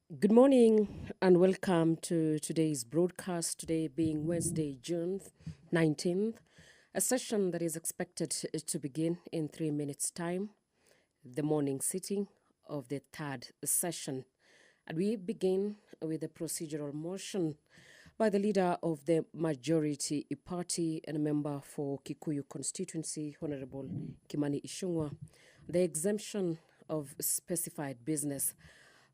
Good morning and welcome to today's broadcast, today being Wednesday, June 19th, a session that is expected to begin in 3 minutes' time, the morning sitting of the third session. And we begin with a procedural motion by the leader of the majority party and a member for Kikuyu constituency, Honorable Kimani Ichung'wah, the exemption of specified business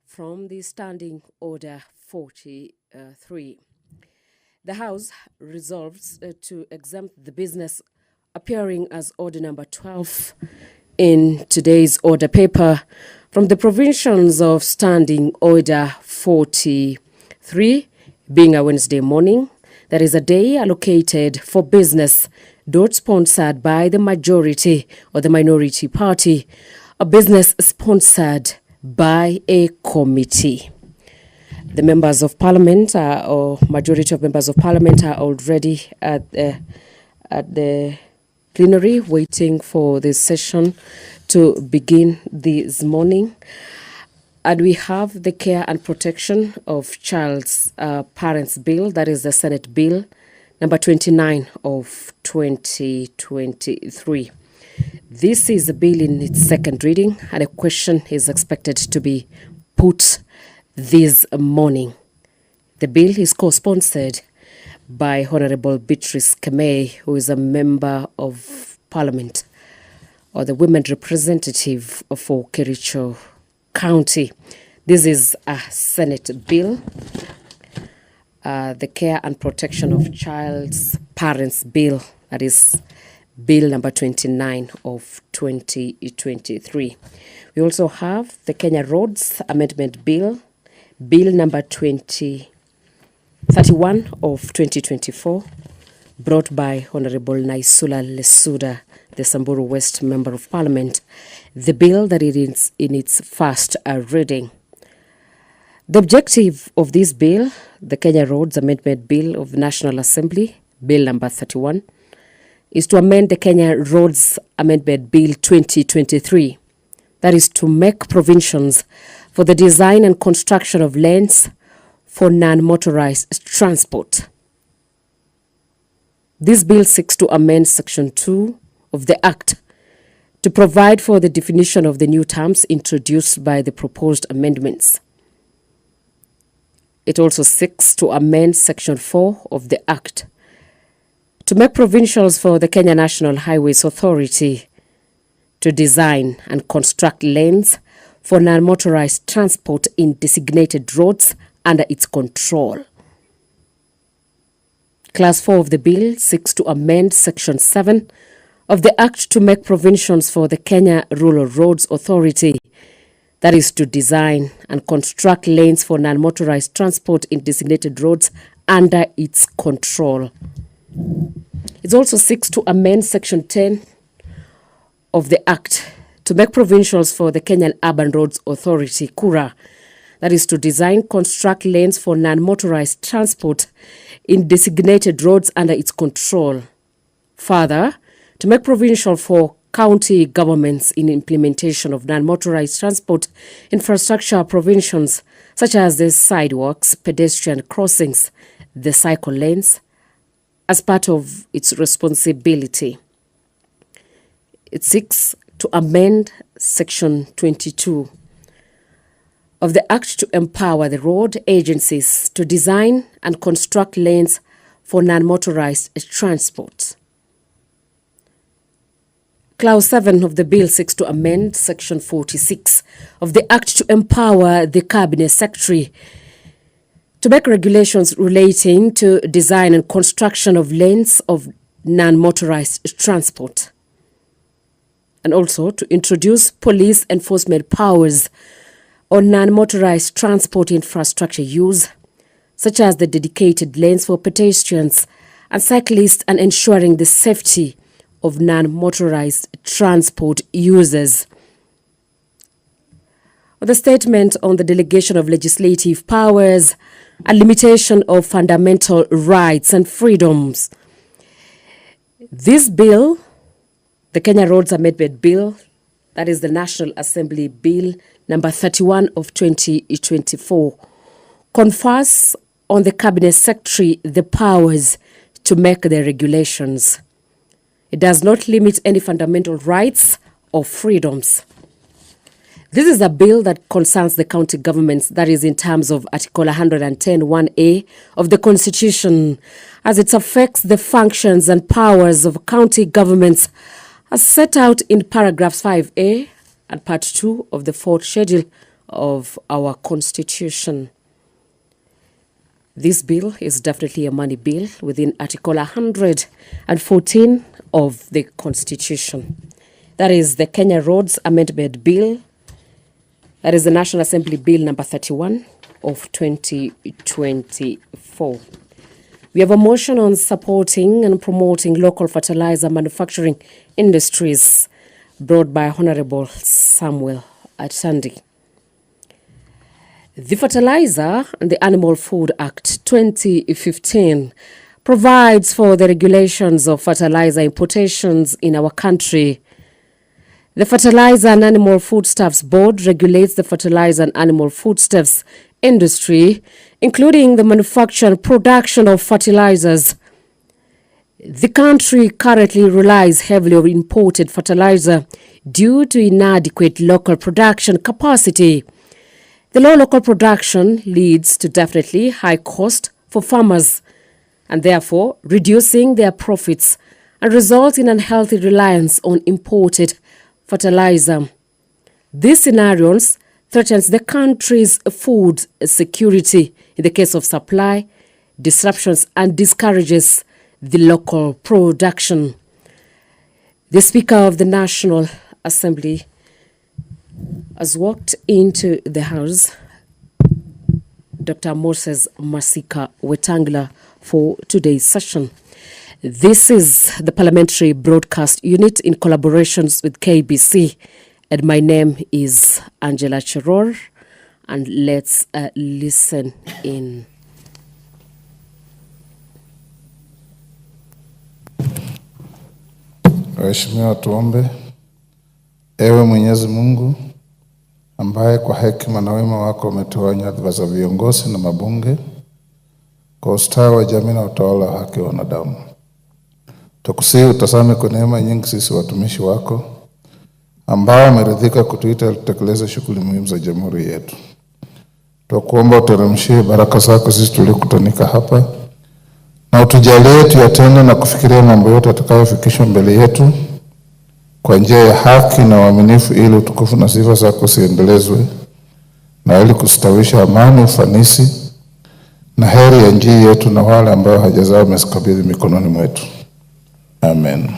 from the Standing Order 43. The House resolves to exempt the business appearing as Order number 12 in today's order paper from the provisions of Standing Order 43, being a Wednesday morning. That is a day allocated for business, not sponsored by the majority or the minority party, a business sponsored by a committee. The members of parliament or majority of members of parliament are already at the plenary waiting for this session to begin this morning. And we have the Care and Protection of Child's Parents Bill, that is the Senate Bill number 29 of 2023. This is a bill in its second reading, and a question is expected to be put this morning. The bill is co-sponsored by Honorable Beatrice Kemei, who is a member of Parliament, or the women representative for Kericho County. This is a Senate bill, the Care and Protection of Child's Parents Bill, that is Bill number 29 of 2023. We also have the Kenya Roads Amendment Bill, Bill number 31 of 2024, brought by Honorable Naisula Lesuda, the Samburu West Member of Parliament, the bill that it is in its first reading. The objective of this bill, the Kenya Roads Amendment Bill of the National Assembly, Bill number 31, is to amend the Kenya Roads Amendment Bill 2023. That is to make provisions for the design and construction of lanes for non-motorized transport. This bill seeks to amend Section 2 of the Act to provide for the definition of the new terms introduced by the proposed amendments. It also seeks to amend Section 4 of the Act to make provisions for the Kenya National Highways Authority to design and construct lanes for non-motorized transport in designated roads under its control. Class 4 of the bill seeks to amend Section 7 of the Act to make provisions for the Kenya Rural Roads Authority, that is to design and construct lanes for non-motorized transport in designated roads under its control. It also seeks to amend Section 10 of the Act to make provisions for the Kenyan Urban Roads Authority, KURA, that is to design, construct lanes for non-motorized transport in designated roads under its control. Further, to make provision for county governments in implementation of non-motorized transport infrastructure provisions such as the sidewalks, pedestrian crossings, the cycle lanes, as part of its responsibility. It seeks to amend Section 22 of the Act to empower the road agencies to design and construct lanes for non-motorized transport. Clause 7 of the bill seeks to amend Section 46 of the Act to empower the Cabinet Secretary to make regulations relating to design and construction of lanes of non-motorized transport, and also to introduce police enforcement powers on non-motorized transport infrastructure use, such as the dedicated lanes for pedestrians and cyclists, and ensuring the safety of non-motorized transport users. The statement on the delegation of legislative powers and limitation of fundamental rights and freedoms. This bill, the Kenya Roads Amendment Bill, that is the National Assembly Bill number 31 of 2024, confers on the Cabinet Secretary the powers to make the regulations. It does not limit any fundamental rights or freedoms. This is a bill that concerns the county governments, that is in terms of Article 110(1)(a) of the Constitution, as it affects the functions and powers of county governments as set out in paragraphs 5A and part 2 of the 4th schedule of our Constitution. This bill is definitely a money bill within Article 114 of the Constitution. That is the Kenya Roads Amendment Bill. That is the National Assembly Bill number 31 of 2024. We have a motion on supporting and promoting local fertilizer manufacturing industries, brought by Honorable Samuel Atandi. The Fertilizer and the Animal Food Act 2015 provides for the regulations of fertilizer importations in our country. The Fertilizer and Animal Foodstuffs Board regulates the fertilizer and animal foodstuffs industry, including the manufacture and production of fertilizers. The country currently relies heavily on imported fertilizer due to inadequate local production capacity. The low local production leads to definitely high cost for farmers and therefore reducing their profits and results in unhealthy reliance on imported fertilizer. These scenarios threatens the country's food security in the case of supply disruptions and discourages the local production. The Speaker of the National Assembly has walked into the House, Dr. Moses Masika Wetangula, for today's session. This is the Parliamentary Broadcast Unit in collaborations with KBC, and my name is Angela Chiror, and let's listen in. Waheshimiwa, tuombe. Ewe Mwenyezi Mungu, ambaye kwa hekima na wema wako umetoa nyadhifa za viongozi na mabunge kwa ustawi wa jamii na utawala wa haki wa wanadamu, tukusihi utazame kwa neema nyingi sisi watumishi wako ambao wameridhika kutuita tutekeleze shughuli muhimu za jamhuri yetu. Tukuomba uteremshie baraka zako sisi tulikutanika hapa, na utujalie tuyatende na kufikiria mambo yote atakayofikishwa mbele yetu kwa njia ya haki na uaminifu, ili utukufu na sifa zako ziendelezwe na ili kustawisha amani, ufanisi na heri ya nchi yetu na wale ambao haja zao umezikabidhi mikononi mwetu. Amen.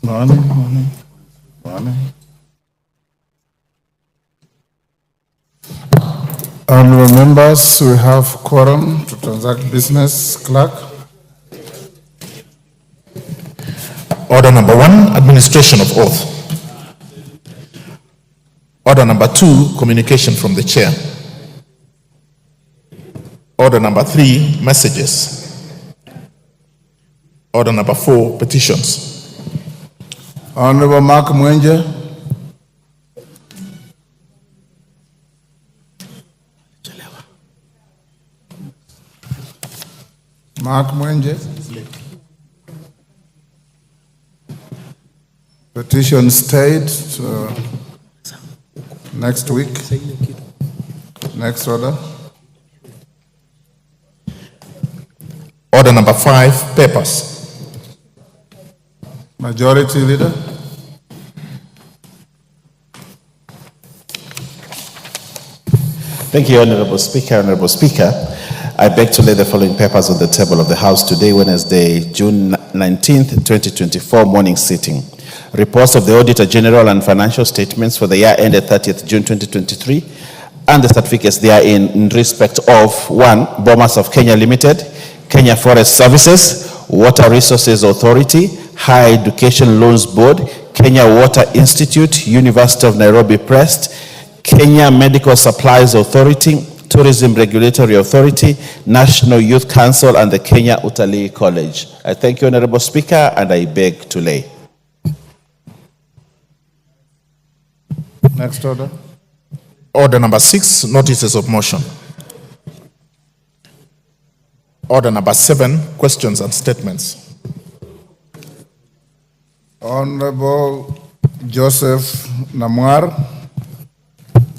Morning. Honorable members, we have quorum to transact business. Clerk. Order number 1, administration of oath. Order number 2, communication from the chair. Order number 3, messages. Order number 4, petitions. Honorable Mark Mwenje. Mark Mwenje. Petition stayed to next week. Next order. Order number 5, papers. Majority Leader. Thank you, Honorable Speaker. I beg to lay the following papers on the table of the House today, Wednesday, June 19th, 2024, morning sitting. Reports of the Auditor General and financial statements for the year ended 30th June 2023 and the certificates therein in respect of 1. Bomas of Kenya Limited, Kenya Forest Services, Water Resources Authority, Higher Education Loans Board, Kenya Water Institute, University of Nairobi Press, Kenya Medical Supplies Authority, Tourism Regulatory Authority, National Youth Council, and the Kenya Utalii College. I thank you, Honorable Speaker, and I beg to lay. Next order. Order number 6, notices of motion. Order number 7, questions and statements. Honorable Joseph Namwar,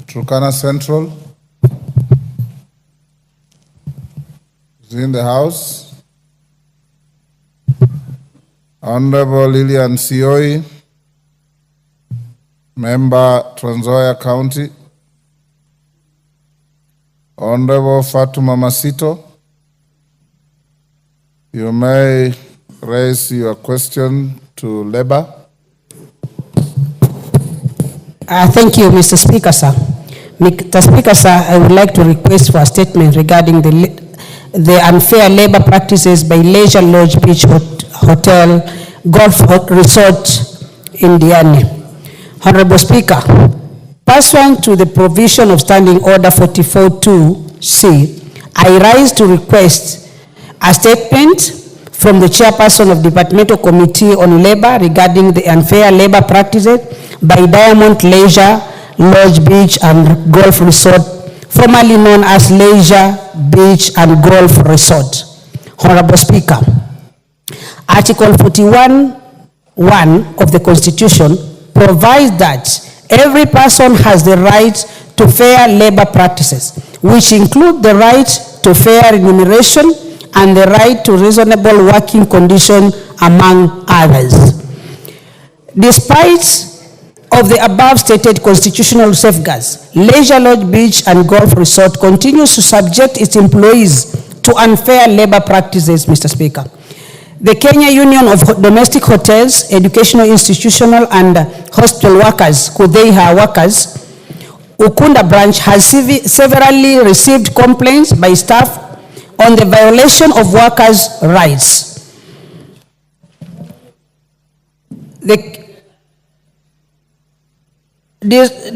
Turkana Central, is in the House. Honorable Lilian Sioi, Member Trans Nzoia County. Honorable Fatuma Masito, you may raise your question to Labour. Thank you, Mr. Speaker, sir. Mr. Speaker, sir, I would like to request for a statement regarding the unfair labor practices by Leisure Lodge Beach Hotel Golf Resort in Diani. Honorable Speaker, pursuant to the provision of Standing Order 44.2c, I rise to request a statement from the chairperson of Departmental Committee on Labor regarding the unfair labor practices by Diamond Leisure Lodge Beach and Golf Resort, formerly known as Leisure Beach and Golf Resort. Honorable Speaker, Article 41(1) of the Constitution provides that every person has the right to fair labor practices, which include the right to fair remuneration and the right to reasonable working conditions, among others. Despite of the above stated constitutional safeguards, Leisure Lodge Beach and Golf Resort continues to subject its employees to unfair labor practices, Mr. Speaker. The Kenya Union of Domestic Hotels, Educational, Institutional, and Hospital Workers, KUDHEIHA workers, Ukunda branch has severally received complaints by staff on the violation of workers' rights.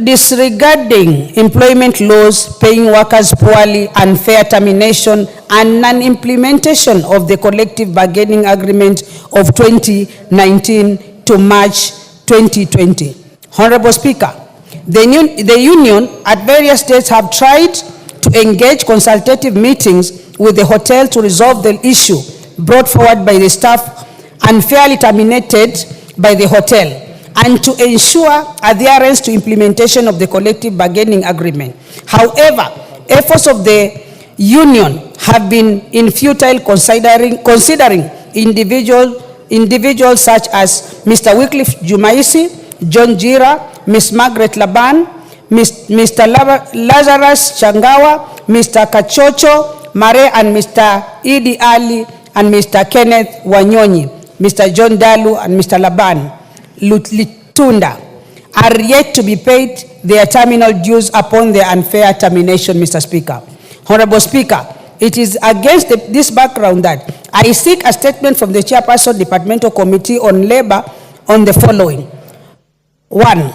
Disregarding employment laws, paying workers poorly, unfair termination, and non-implementation of the collective bargaining agreement of 2019 to March 2020. Honorable Speaker, the union at various states have tried to engage consultative meetings with the hotel to resolve the issue brought forward by the staff unfairly terminated by the hotel, and to ensure adherence to implementation of the collective bargaining agreement. However, efforts of the union have been futile, considering individuals such as Mr. Wycliffe Jumaisi, John Jira, Ms. Margaret Laban, Mr. Lazarus Changawa, Mr. Kachocho Mare, and Mr. Idi Ali, and Mr. Kenneth Wanyonyi, Mr. John Dalu, and Mr. Laban Litunda are yet to be paid their terminal dues upon their unfair termination, Mr. Speaker. Honorable Speaker, it is against this background that I seek a statement from the Chairperson Departmental Committee on Labor on the following. 1.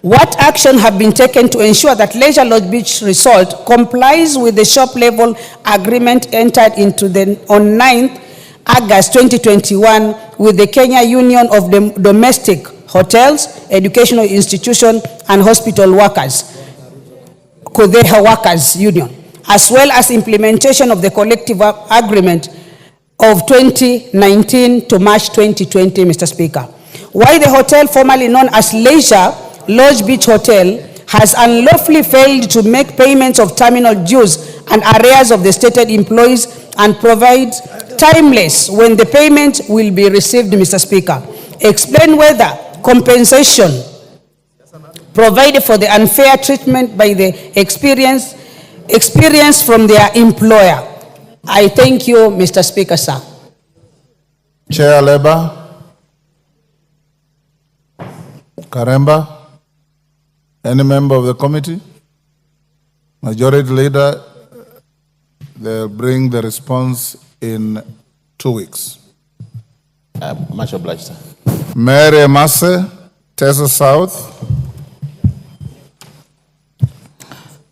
What action have been taken to ensure that Leisure Lodge Beach Resort complies with the shop level agreement entered into on 9th August 2021 with the Kenya Union of Domestic Hotels, Educational Institution, and Hospital Workers, KUDHEIHA Workers Union, as well as implementation of the collective agreement of 2019 to March 2020, Mr. Speaker. Why the hotel, formerly known as Leisure Lodge Beach Hotel, has unlawfully failed to make payments of terminal dues and arrears of the stated employees and provide timeless when the payment will be received, Mr. Speaker. Explain whether compensation provided for the unfair treatment by the experienced experience from their employer. I thank you, Mr. Speaker, sir. Chair Labour, Karemba, any member of the committee? Majority Leader, they'll bring the response in 2 weeks. Much obliged, sir. Mary Emase, Tesa South.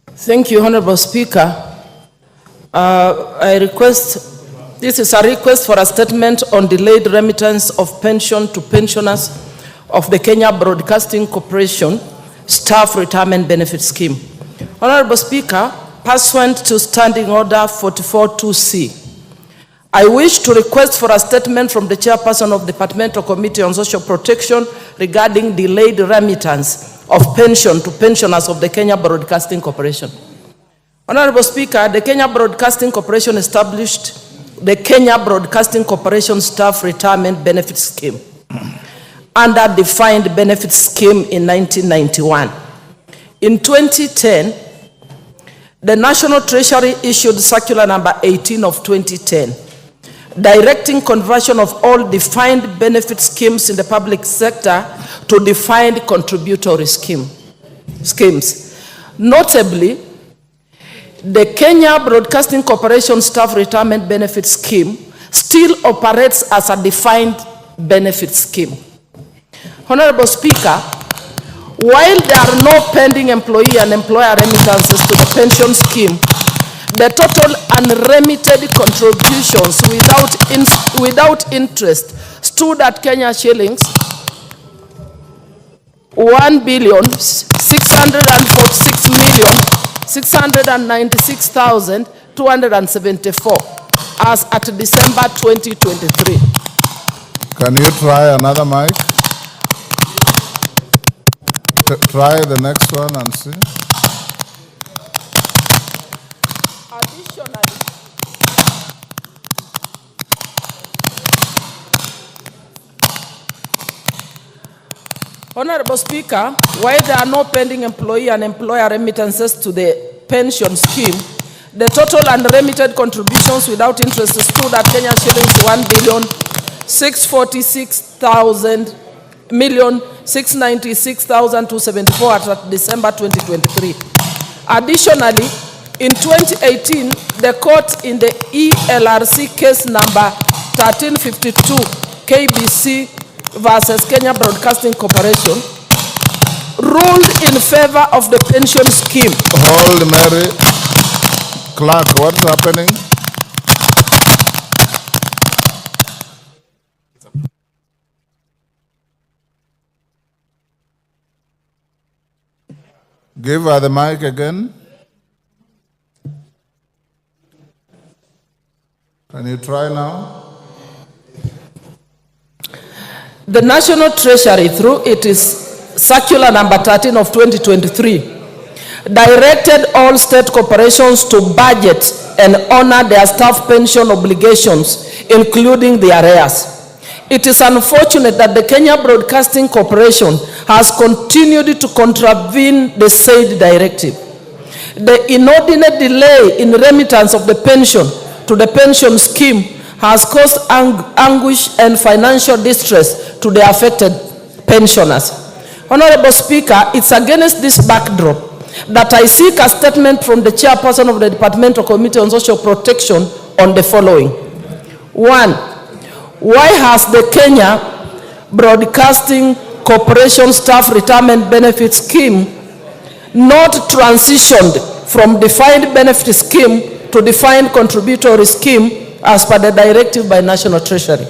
Thank you, Honorable Speaker. This is a request for a statement on delayed remittance of pension to pensioners of the Kenya Broadcasting Corporation Staff Retirement Benefit Scheme. Honorable Speaker, pursuant to Standing Order 44-2C, I wish to request for a statement from the Chairperson of the Departmental Committee on Social Protection regarding delayed remittance of pension to pensioners of the Kenya Broadcasting Corporation. Honorable Speaker, the Kenya Broadcasting Corporation established the Kenya Broadcasting Corporation Staff Retirement Benefit Scheme under defined benefit scheme in 1991. In 2010, the National Treasury issued Circular Number 18 of 2010, directing conversion of all defined benefit schemes in the public sector to defined contributory schemes. Notably, the Kenya Broadcasting Corporation Staff Retirement Benefit Scheme still operates as a defined benefit scheme. Honorable Speaker, while there are no pending employee and employer remittances to the pension scheme, the total unremitted contributions without interest stood at Kenya shillings 1,646,696,274 as at December 2023. Can you try another mic? Try the next one and see. Honorable Speaker, while there are no pending employee and employer remittances to the pension scheme, the total unremitted contributions without interest stood at Kenya shillings 1,646,696,274 at December 2023. Additionally, in 2018, the court in the ELRC case number 1352 KBC versus Kenya Broadcasting Corporation ruled in favor of the pension scheme. Hold, Mary. Clark, what's happening? Give her the mic again. Can you try now? The National Treasury, through its Circular Number 13 of 2023, directed all state corporations to budget and honor their staff pension obligations, including the arrears. It is unfortunate that the Kenya Broadcasting Corporation has continued to contravene the said directive. The inordinate delay in remittance of the pension to the pension scheme has caused anguish and financial distress to the affected pensioners. Honorable Speaker, it's against this backdrop that I seek a statement from the Chairperson of the Departmental Committee on Social Protection on the following. 1. Why has the Kenya Broadcasting Corporation Staff Retirement Benefit Scheme not transitioned from defined benefit scheme to defined contributory scheme as per the directive by National Treasury?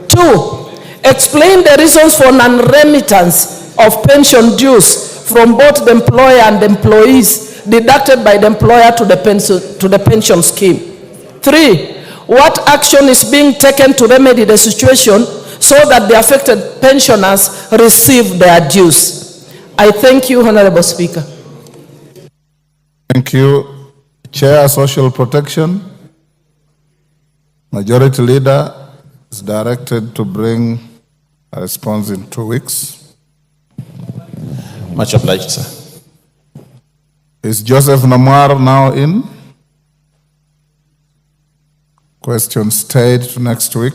2. Explain the reasons for non-remittance of pension dues from both the employer and the employees deducted by the employer to the pension scheme. 3. What action is being taken to remedy the situation so that the affected pensioners receive their dues? I thank you, Honorable Speaker. Thank you. Chair, Social Protection. Majority Leader is directed to bring a response in 2 weeks. Much obliged, sir. Is Joseph Namwar now in? Question stayed to next week.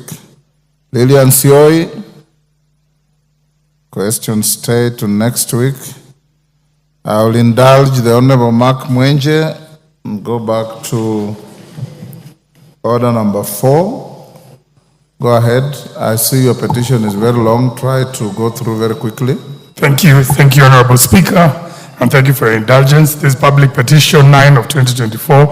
Lilian Sioi? Question stayed to next week. I will indulge the Honorable Mark Mwenje and go back to order number 4. Go ahead. I see your petition is very long. Try to go through very quickly. Thank you, Honorable Speaker, and thank you for your indulgence. This public petition 9 of 2024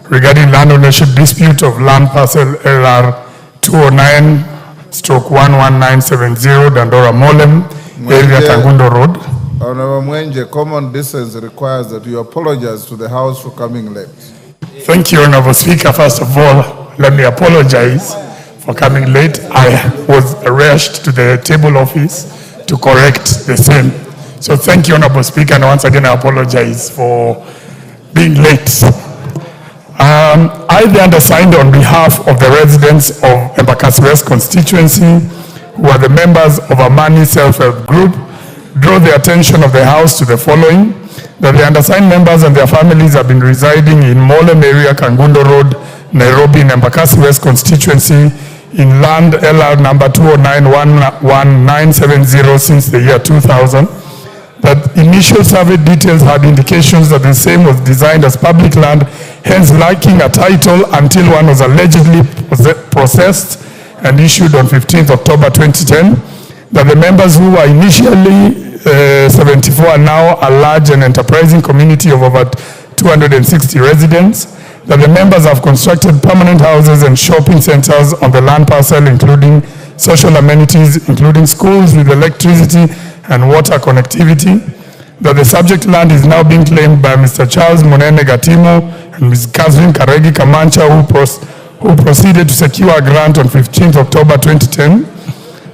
regarding land ownership dispute of land parcel LR 209/11970 Dandora Molem, area Kangundo Road. Honorable Mwenje, common decency requires that you apologize to the House for coming late. Thank you, Honorable Speaker. First of all, let me apologize for coming late. I was rushed to the table office to correct the same. So thank you, Honorable Speaker, and once again I apologize for being late. I, the undersigned, on behalf of the residents of Embakasi West constituency, who are the members of a Amani self-help group, draw the attention of the House to the following: that the undersigned members and their families have been residing in Molem area, Kangundo Road, Nairobi, in Embakasi West constituency, in land LR number 209/11970 since the year 2000. That initial survey details had indications that the same was designed as public land, hence lacking a title until one was allegedly processed and issued on 15th October 2010. That the members who were initially 74 are now a large and enterprising community of over 260 residents. That the members have constructed permanent houses and shopping centers on the land parcel, including social amenities, including schools with electricity and water connectivity. That the subject land is now being claimed by Mr. Charles Munene Gatimo and Ms. Catherine Karegi Kamancha, who proceeded to secure a grant on 15th October 2010.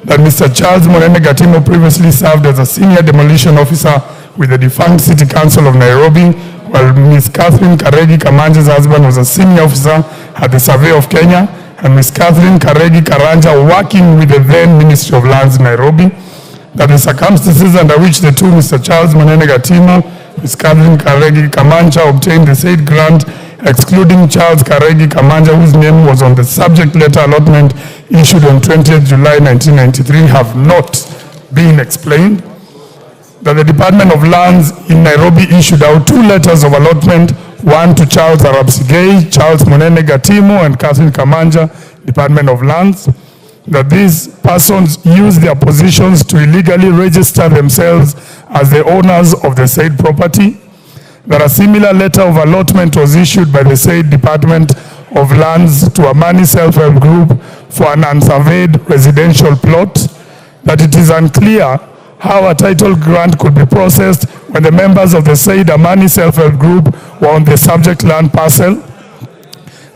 That Mr. Charles Munene Gatimo previously served as a senior demolition officer with the defunct City Council of Nairobi, while Ms. Catherine Karegi Kamancha's husband was a senior officer at the Survey of Kenya, and Ms. Catherine Karegi Karanja working with the then Ministry of Lands, Nairobi. That the circumstances under which the two, Mr. Charles Munene Gatimo, Ms. Catherine Karegi Kamancha, obtained the said grant, excluding Charles Karegi Kamancha, whose name was on the subject letter allotment issued on 20th July 1993, have not been explained. That the Department of Lands in Nairobi issued out 2 letters of allotment, one to Charles Arabsigei, Charles Munene Gatimo, and Catherine Kamancha, Department of Lands. That these persons use their positions to illegally register themselves as the owners of the said property. That a similar letter of allotment was issued by the said Department of Lands to a Amani self-help group for an unsurveyed residential plot. That it is unclear how a title grant could be processed when the members of the said Amani self-help group were on the subject land parcel.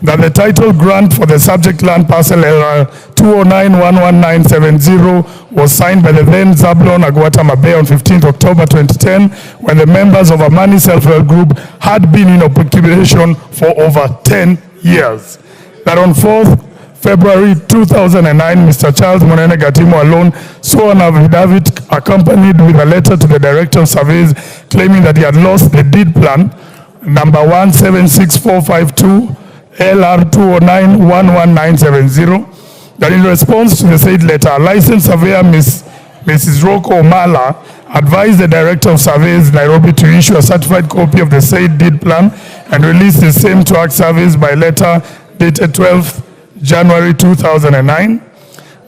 That the title grant for the subject land parcel LR 209/11970 was signed by the then Zablon Agwata Mabe on 15th October 2010, when the members of Amani self-help group had been in occupation for over 10 years. That on 4th February 2009, Mr. Charles Munene Gatimo alone saw an affidavit accompanied with a letter to the Director of Surveys claiming that he had lost the deed plan number 176452 LR 209/11970. That in response to the said letter, a licensed surveyor, Mrs. Roko Omala, advised the Director of Surveys, Nairobi, to issue a certified copy of the said deed plan and release the same to Act Service by letter dated 12th January 2009.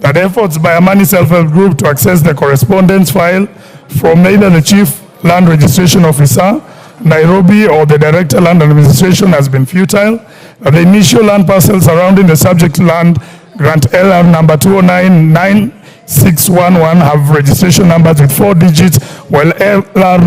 That efforts by Amani Self-Help Group to access the correspondence file from either the Chief Land Registration Officer, Nairobi, or the Director Land Administration has been futile. The initial land parcel surrounding the subject land grant LR number 2099611 have registration numbers with 4 digits, while LR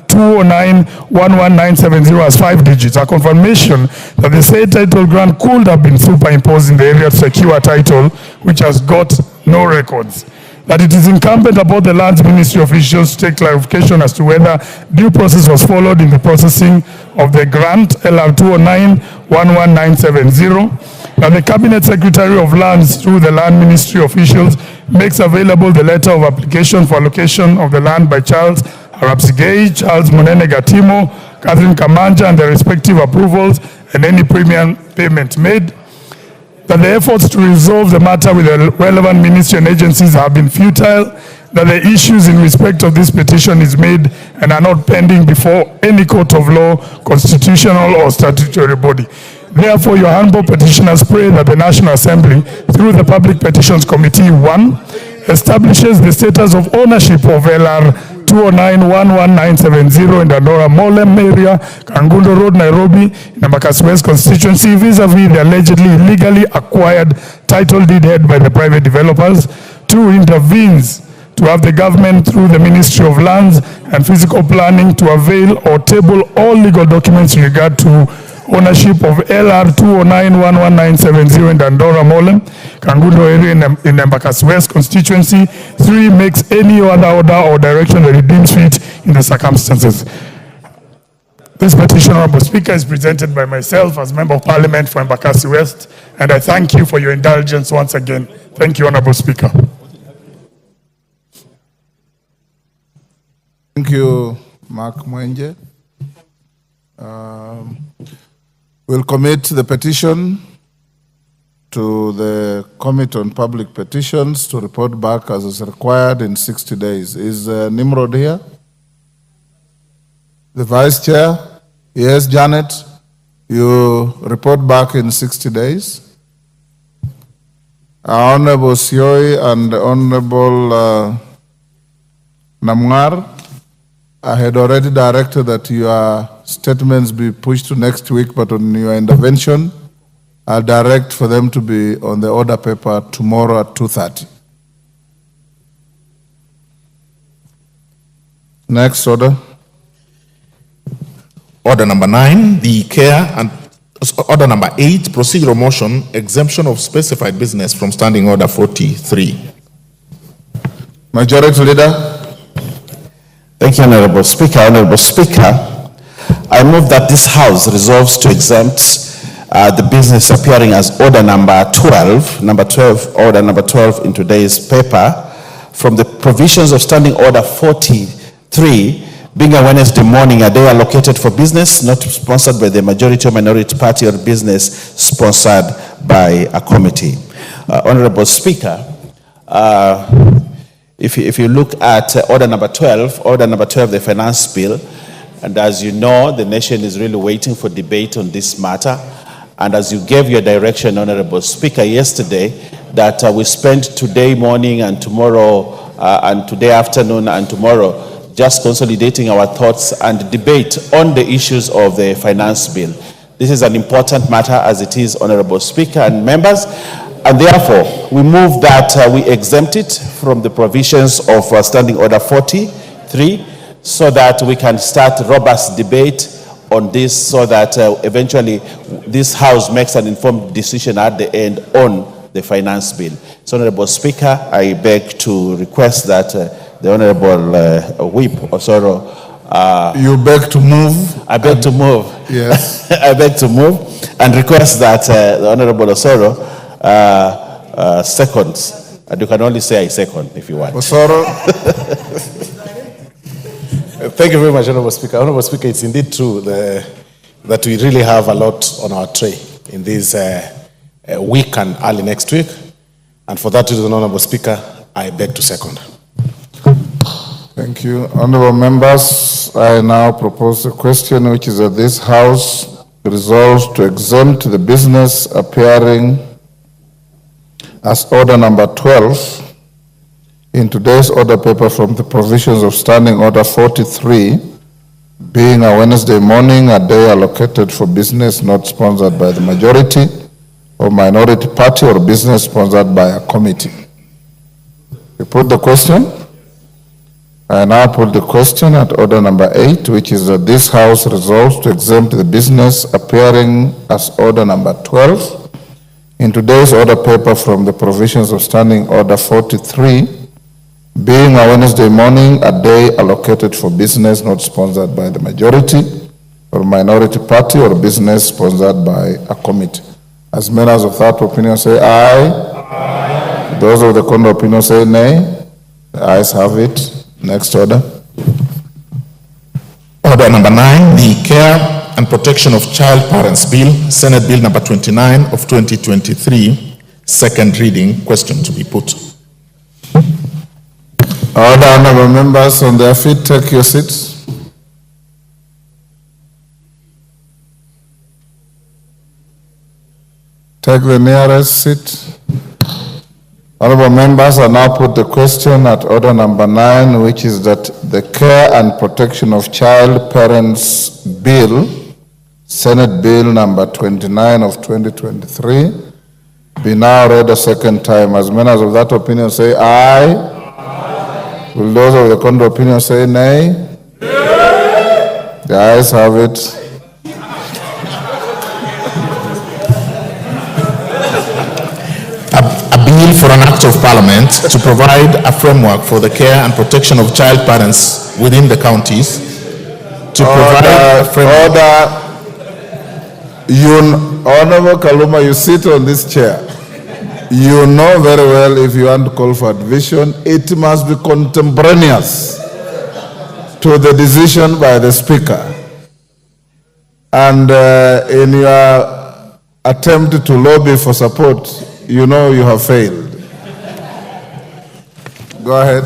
209/11970 has 5 digits. A confirmation that the said title grant could have been superimposed in the area to secure a title which has got no records. That it is incumbent upon the Lands Ministry officials to take clarification as to whether due process was followed in the processing of the grant LR 209/11970. That the Cabinet Secretary of Lands through the Land Ministry officials makes available the letter of application for allocation of the land by Charles Arabsigei, Charles Munene Gatimo, Catherine Kamanja, and their respective approvals and any premium payment made. That the efforts to resolve the matter with the relevant ministry and agencies have been futile, that the issues in respect of this petition is made and are not pending before any court of law, constitutional or statutory body. Therefore, your humble petitioners pray that the National Assembly, through the Public Petitions Committee 1, establishes the status of ownership of LR 209-11970 in the Dandora Molem area, Kangundo Road, Nairobi, in the Embakasi West constituency, vis-a-vis the allegedly illegally acquired title deed held by the private developers. 2, intervenes to have the government, through the Ministry of Lands and Physical Planning, to avail or table all legal documents in regard to ownership of LR 209-11970 in Dandora Molem, Kangundo area in the Embakasi West constituency. 3, makes any other order or direction that it deems fit in the circumstances. This petition, Honorable Speaker, is presented by myself as Member of Parliament for Embakasi West, and I thank you for your indulgence once again. Thank you, Honorable Speaker. Thank you, Mark Mwenje. We'll commit the petition to the Committee on Public Petitions to report back as is required in 60 days. Is Nimrod here? The Vice Chair? Yes, Janet, you report back in 60 days. Honorable Sioi and Honorable Namwar, I had already directed that your statements be pushed to next week, but on your intervention, I'll direct for them to be on the order paper tomorrow at 2:30. Next order. Order number 9, the care and order number 8, procedural motion, exemption of specified business from standing order 43. Majority Leader. Thank you, Honorable Speaker. Honorable Speaker, I move that this House resolves to exempt the business appearing as order number 12, order number 12 in today's paper from the provisions of standing order 43, being a Wednesday morning, a day allocated for business, not sponsored by the majority or minority party, or business sponsored by a committee. Honorable Speaker, if you look at order number 12, the finance bill, and as you know, the nation is really waiting for debate on this matter. And as you gave your direction, Honorable Speaker, yesterday, that we spend today morning and tomorrow, and today afternoon and tomorrow, just consolidating our thoughts and debate on the issues of the finance bill. This is an important matter as it is, Honorable Speaker and members. And therefore, we move that we exempt it from the provisions of Standing Order 43 so that we can start robust debate on this, so that eventually this House makes an informed decision at the end on the finance bill. So, Honorable Speaker, I beg to request that the Honorable Whip Osoro. You beg to move? I beg to move. Yes. I beg to move and request that the Honorable Osoro seconds. And you can only say I second if you want. Osoro. Thank you very much, Honorable Speaker. Honorable Speaker, it's indeed true that we really have a lot on our tray in this week and early next week. And for that reason, Honorable Speaker, I beg to second. Thank you. Honorable members, I now propose a question which is that this House resolves to exempt the business appearing as order number 12 in today's order paper from the provisions of Standing Order 43, being a Wednesday morning, a day allocated for business not sponsored by the majority or minority party or business sponsored by a committee. You put the question? I now put the question at order number 8, which is that this House resolves to exempt the business appearing as order number 12 in today's order paper from the provisions of Standing Order 43, being a Wednesday morning, a day allocated for business not sponsored by the majority or minority party or business sponsored by a committee. As members of that opinion say aye. Aye. Those of the contrary opinion say nay. The ayes have it. Next order. Order number 9, the Care and Protection of Child Parents Bill, Senate Bill number 29 of 2023, second reading. Question to be put. Order, honorable members on their feet, take your seats. Take the nearest seat. Honorable members, I now put the question at order number 9, which is that the Care and Protection of Child Parents Bill, Senate Bill number 29 of 2023, be now read a second time. As many as of that opinion say aye. Aye. Will those of the contrary opinion say nay? Nay. The ayes have it. For an act of parliament to provide a framework for the care and protection of child parents within the counties, to provide a framework. Honorable Kaluma, you sit on this chair. You know very well if you want to call for admission, it must be contemporaneous to the decision by the speaker. And in your attempt to lobby for support, you know you have failed. Go ahead.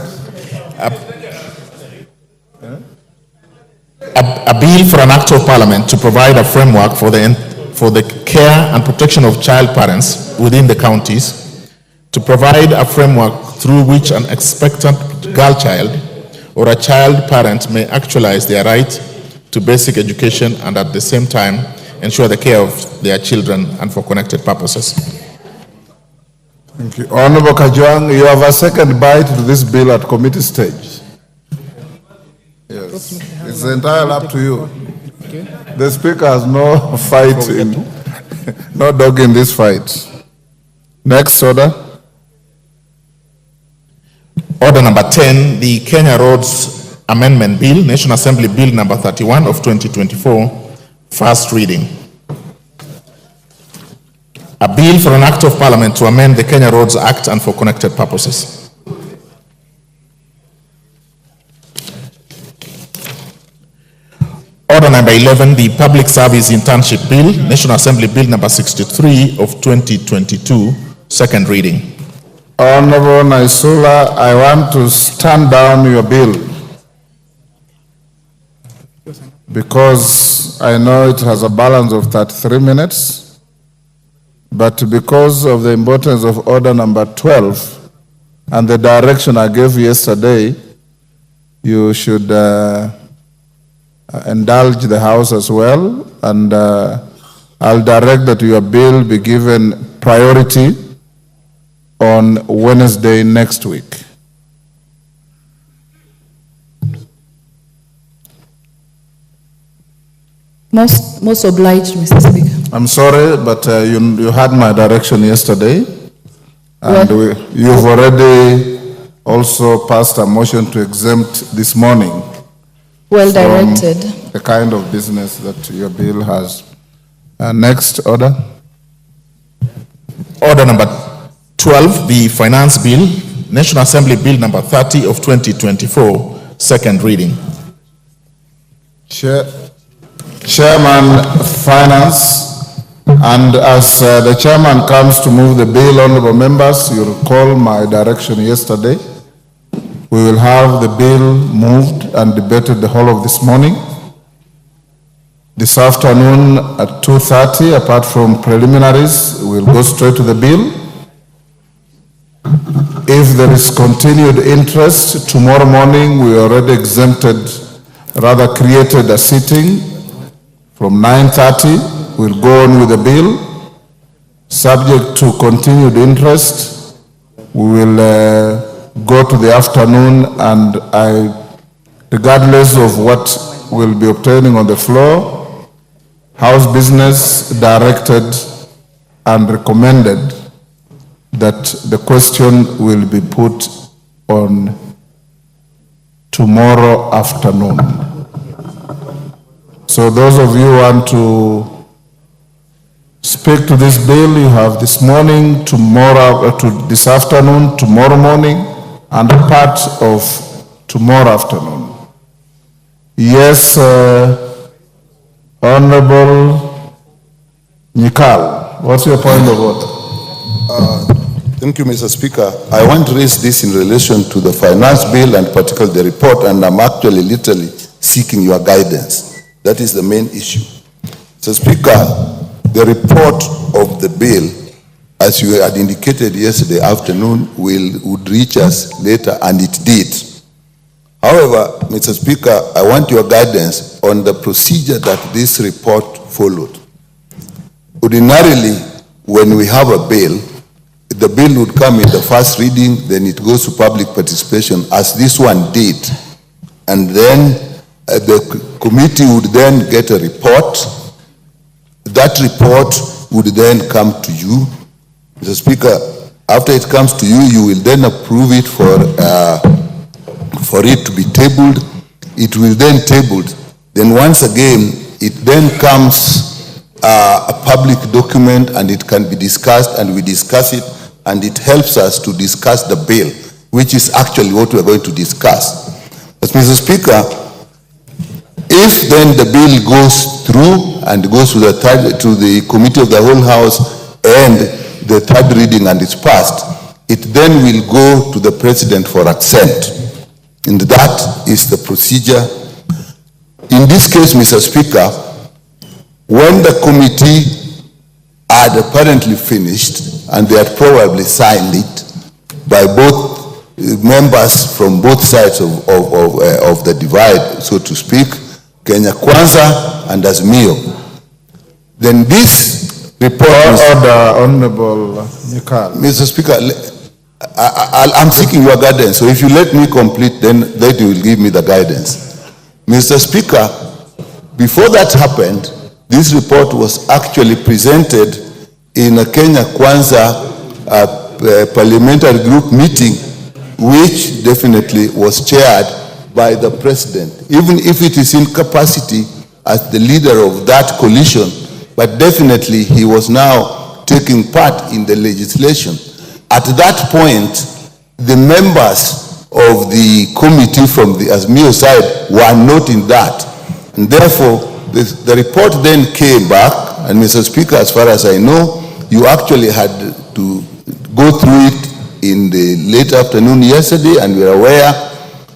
A bill for an act of parliament to provide a framework for the care and protection of child parents within the counties, to provide a framework through which an expectant girl child or a child parent may actualize their right to basic education and at the same time ensure the care of their children and for connected purposes. Thank you. Honorable Kajwang, you have a second bite to this bill at committee stage. Yes. It's entirely up to you. The speaker has no fight no dog in this fight. Next order. Order number 10, the Kenya Roads Amendment Bill, National Assembly Bill number 31 of 2024, first reading. A bill for an act of parliament to amend the Kenya Roads Act and for connected purposes. Order number 11, the Public Service Internship Bill, National Assembly Bill number 63 of 2022, second reading. Honorable Naisula, I want to stand down your bill because I know it has a balance of 33 minutes. But because of the importance of order number 12 and the direction I gave yesterday, you should indulge the House as well. And I'll direct that your bill be given priority on Wednesday next week. Most obliged, Mr. Speaker. I'm sorry, but you had my direction yesterday, and you've already also passed a motion to exempt this morning. Well directed. The kind of business that your bill has. Next order. Order number 12, the Finance Bill, National Assembly Bill number 30 of 2024, second reading. Chairman, Finance, and as the chairman comes to move the bill, honorable members, you recall my direction yesterday. We will have the bill moved and debated the whole of this morning. This afternoon at 2:30, apart from preliminaries, we'll go straight to the bill. If there is continued interest, tomorrow morning we already created a sitting. From 9:30, we'll go on with the bill. Subject to continued interest, we will go to the afternoon, and regardless of what we'll be obtaining on the floor, House business directed and recommended that the question will be put on tomorrow afternoon. So those of you who want to speak to this bill, you have this morning, this afternoon, tomorrow morning, and a part of tomorrow afternoon. Yes, Honorable Nikal, what's your point of order? Thank you, Mr. Speaker. I want to raise this in relation to the finance bill and particularly the report, and I'm actually literally seeking your guidance. That is the main issue. Mr. Speaker, the report of the bill, as you had indicated yesterday afternoon, would reach us later, and it did. However, Mr. Speaker, I want your guidance on the procedure that this report followed. Ordinarily, when we have a bill, the bill would come in the first reading, then it goes to public participation, as this one did. And then the committee would then get a report. That report would then come to you. Mr. Speaker, after it comes to you, you will then approve it for it to be tabled. It will then tabled. Then once again, it then comes a public document, and it can be discussed, and we discuss it, and it helps us to discuss the bill, which is actually what we're going to discuss. But Mr. Speaker, if then the bill goes through and goes to the Committee of the Whole House and the third reading and it's passed, it then will go to the President for assent. And that is the procedure. In this case, Mr. Speaker, when the committee had apparently finished and they had probably signed it by both members from both sides of the divide, so to speak, Kenya Kwanza and Azimio, then this report... Honorable Nikal. Mr. Speaker, I'm seeking your guidance, so if you let me complete, then you will give me the guidance. Mr. Speaker, before that happened, this report was actually presented in a Kenya Kwanza parliamentary group meeting, which definitely was chaired by the President, even if it is in capacity as the leader of that coalition, but definitely he was now taking part in the legislation. At that point, the members of the committee from the Azimio side were not in that. And therefore, the report then came back, and Mr. Speaker, as far as I know, you actually had to go through it in the late afternoon yesterday, and we are aware,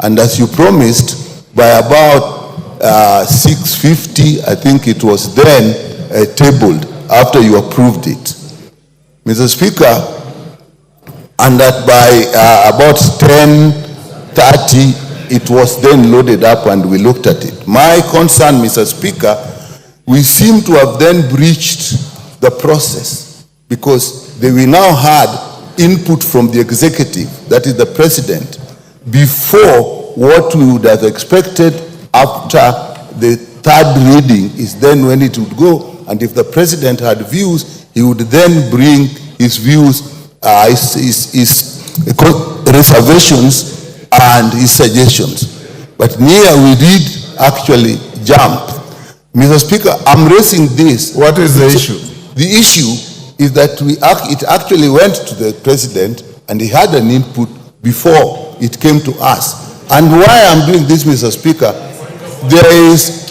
and as you promised, by about 6:50, I think it was then tabled after you approved it. Mr. Speaker, and that by about 10:30, it was then loaded up and we looked at it. My concern, Mr. Speaker, we seem to have then breached the process because we now had input from the executive, that is the President, before what we would have expected after the third reading is then when it would go. And if the President had views, he would then bring his views, his reservations and his suggestions. But here we did actually jump. Mr. Speaker, I'm raising this. What is the issue? The issue is that it actually went to the President and he had an input before it came to us. And why I'm doing this, Mr. Speaker, there is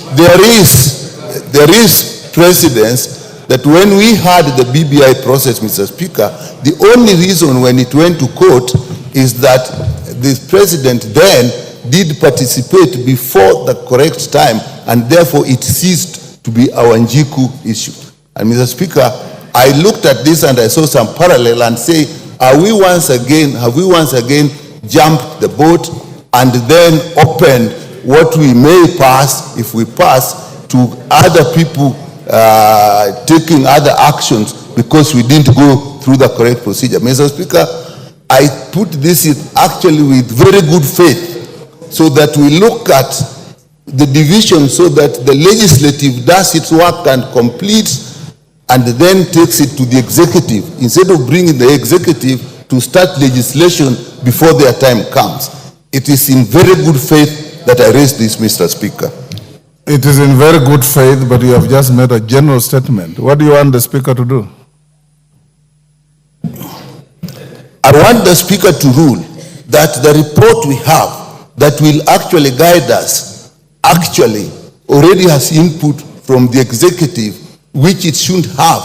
precedence that when we had the BBI process, Mr. Speaker, the only reason when it went to court is that the President then did participate before the correct time, and therefore it ceased to be our Njiku issue. And Mr. Speaker, I looked at this and I saw some parallel and say, have we once again jumped the boat and then opened what we may pass, if we pass, to other people taking other actions because we didn't go through the correct procedure. Mr. Speaker, I put this in actually with very good faith so that we look at the division so that the legislative does its work and completes and then takes it to the executive instead of bringing the executive to start legislation before their time comes. It is in very good faith that I raise this, Mr. Speaker. It is in very good faith, but you have just made a general statement. What do you want the Speaker to do? I want the Speaker to rule that the report we have that will actually guide us actually already has input from the executive, which it shouldn't have,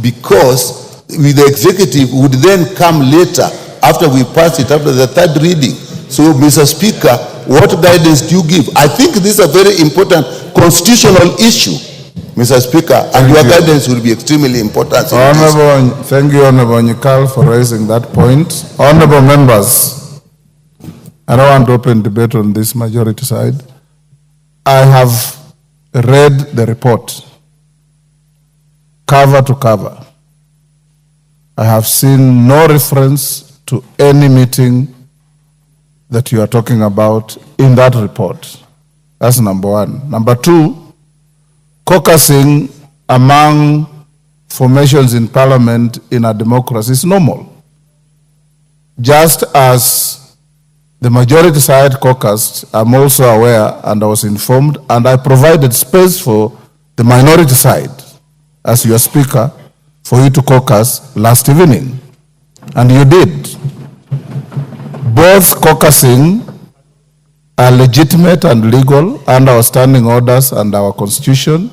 because with the executive would then come later after we pass it, after the third reading. So, Mr. Speaker, what guidance do you give? I think this is a very important constitutional issue, Mr. Speaker, and your guidance will be extremely important. Honorable, thank you, Honorable Nyikal, for raising that point. Honorable members, I don't want to open debate on this majority side. I have read the report, cover to cover. I have seen no reference to any meeting that you are talking about in that report. That's number one. Number two, caucusing among formations in parliament in a democracy is normal. Just as the majority side caucused, I'm also aware and I was informed, and I provided space for the minority side as your speaker for you to caucus last evening. And you did. Both caucusing are legitimate and legal under our standing orders and our constitution.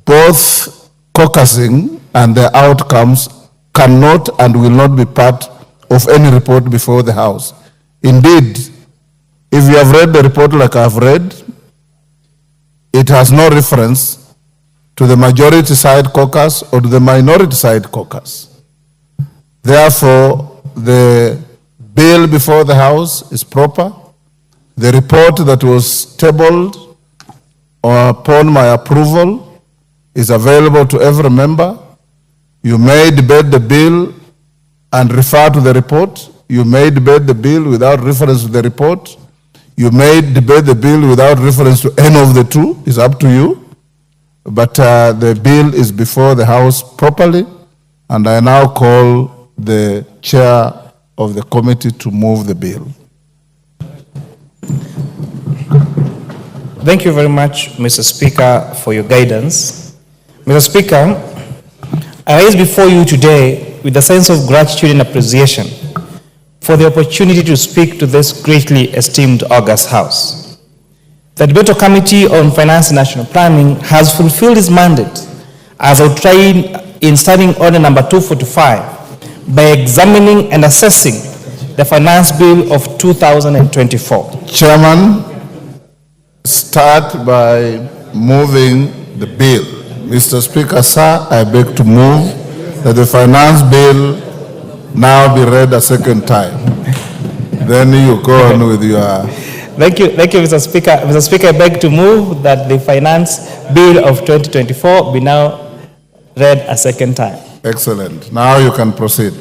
Both caucusing and their outcomes cannot and will not be part of any report before the House. Indeed, if you have read the report like I have read, it has no reference to the majority side caucus or to the minority side caucus. Therefore, the bill before the House is proper. The report that was tabled upon my approval is available to every member. You may debate the bill and refer to the report. You may debate the bill without reference to the report. You may debate the bill without reference to any of the two. It's up to you. But the bill is before the House properly, and I now call the chair of the committee to move the bill. Thank you very much, Mr. Speaker, for your guidance. Mr. Speaker, I rise before you today with a sense of gratitude and appreciation for the opportunity to speak to this greatly esteemed august House. The Debater Committee on Finance and National Planning has fulfilled its mandate as outlined in Standing Order number 245 by examining and assessing the Finance Bill of 2024. Chairman, start by moving the bill. Mr. Speaker, sir, I beg to move that the Finance Bill now be read a second time. Then you go on with your... Thank you, Mr. Speaker. Mr. Speaker, I beg to move that the Finance Bill of 2024 be now read a second time. Excellent. Now you can proceed.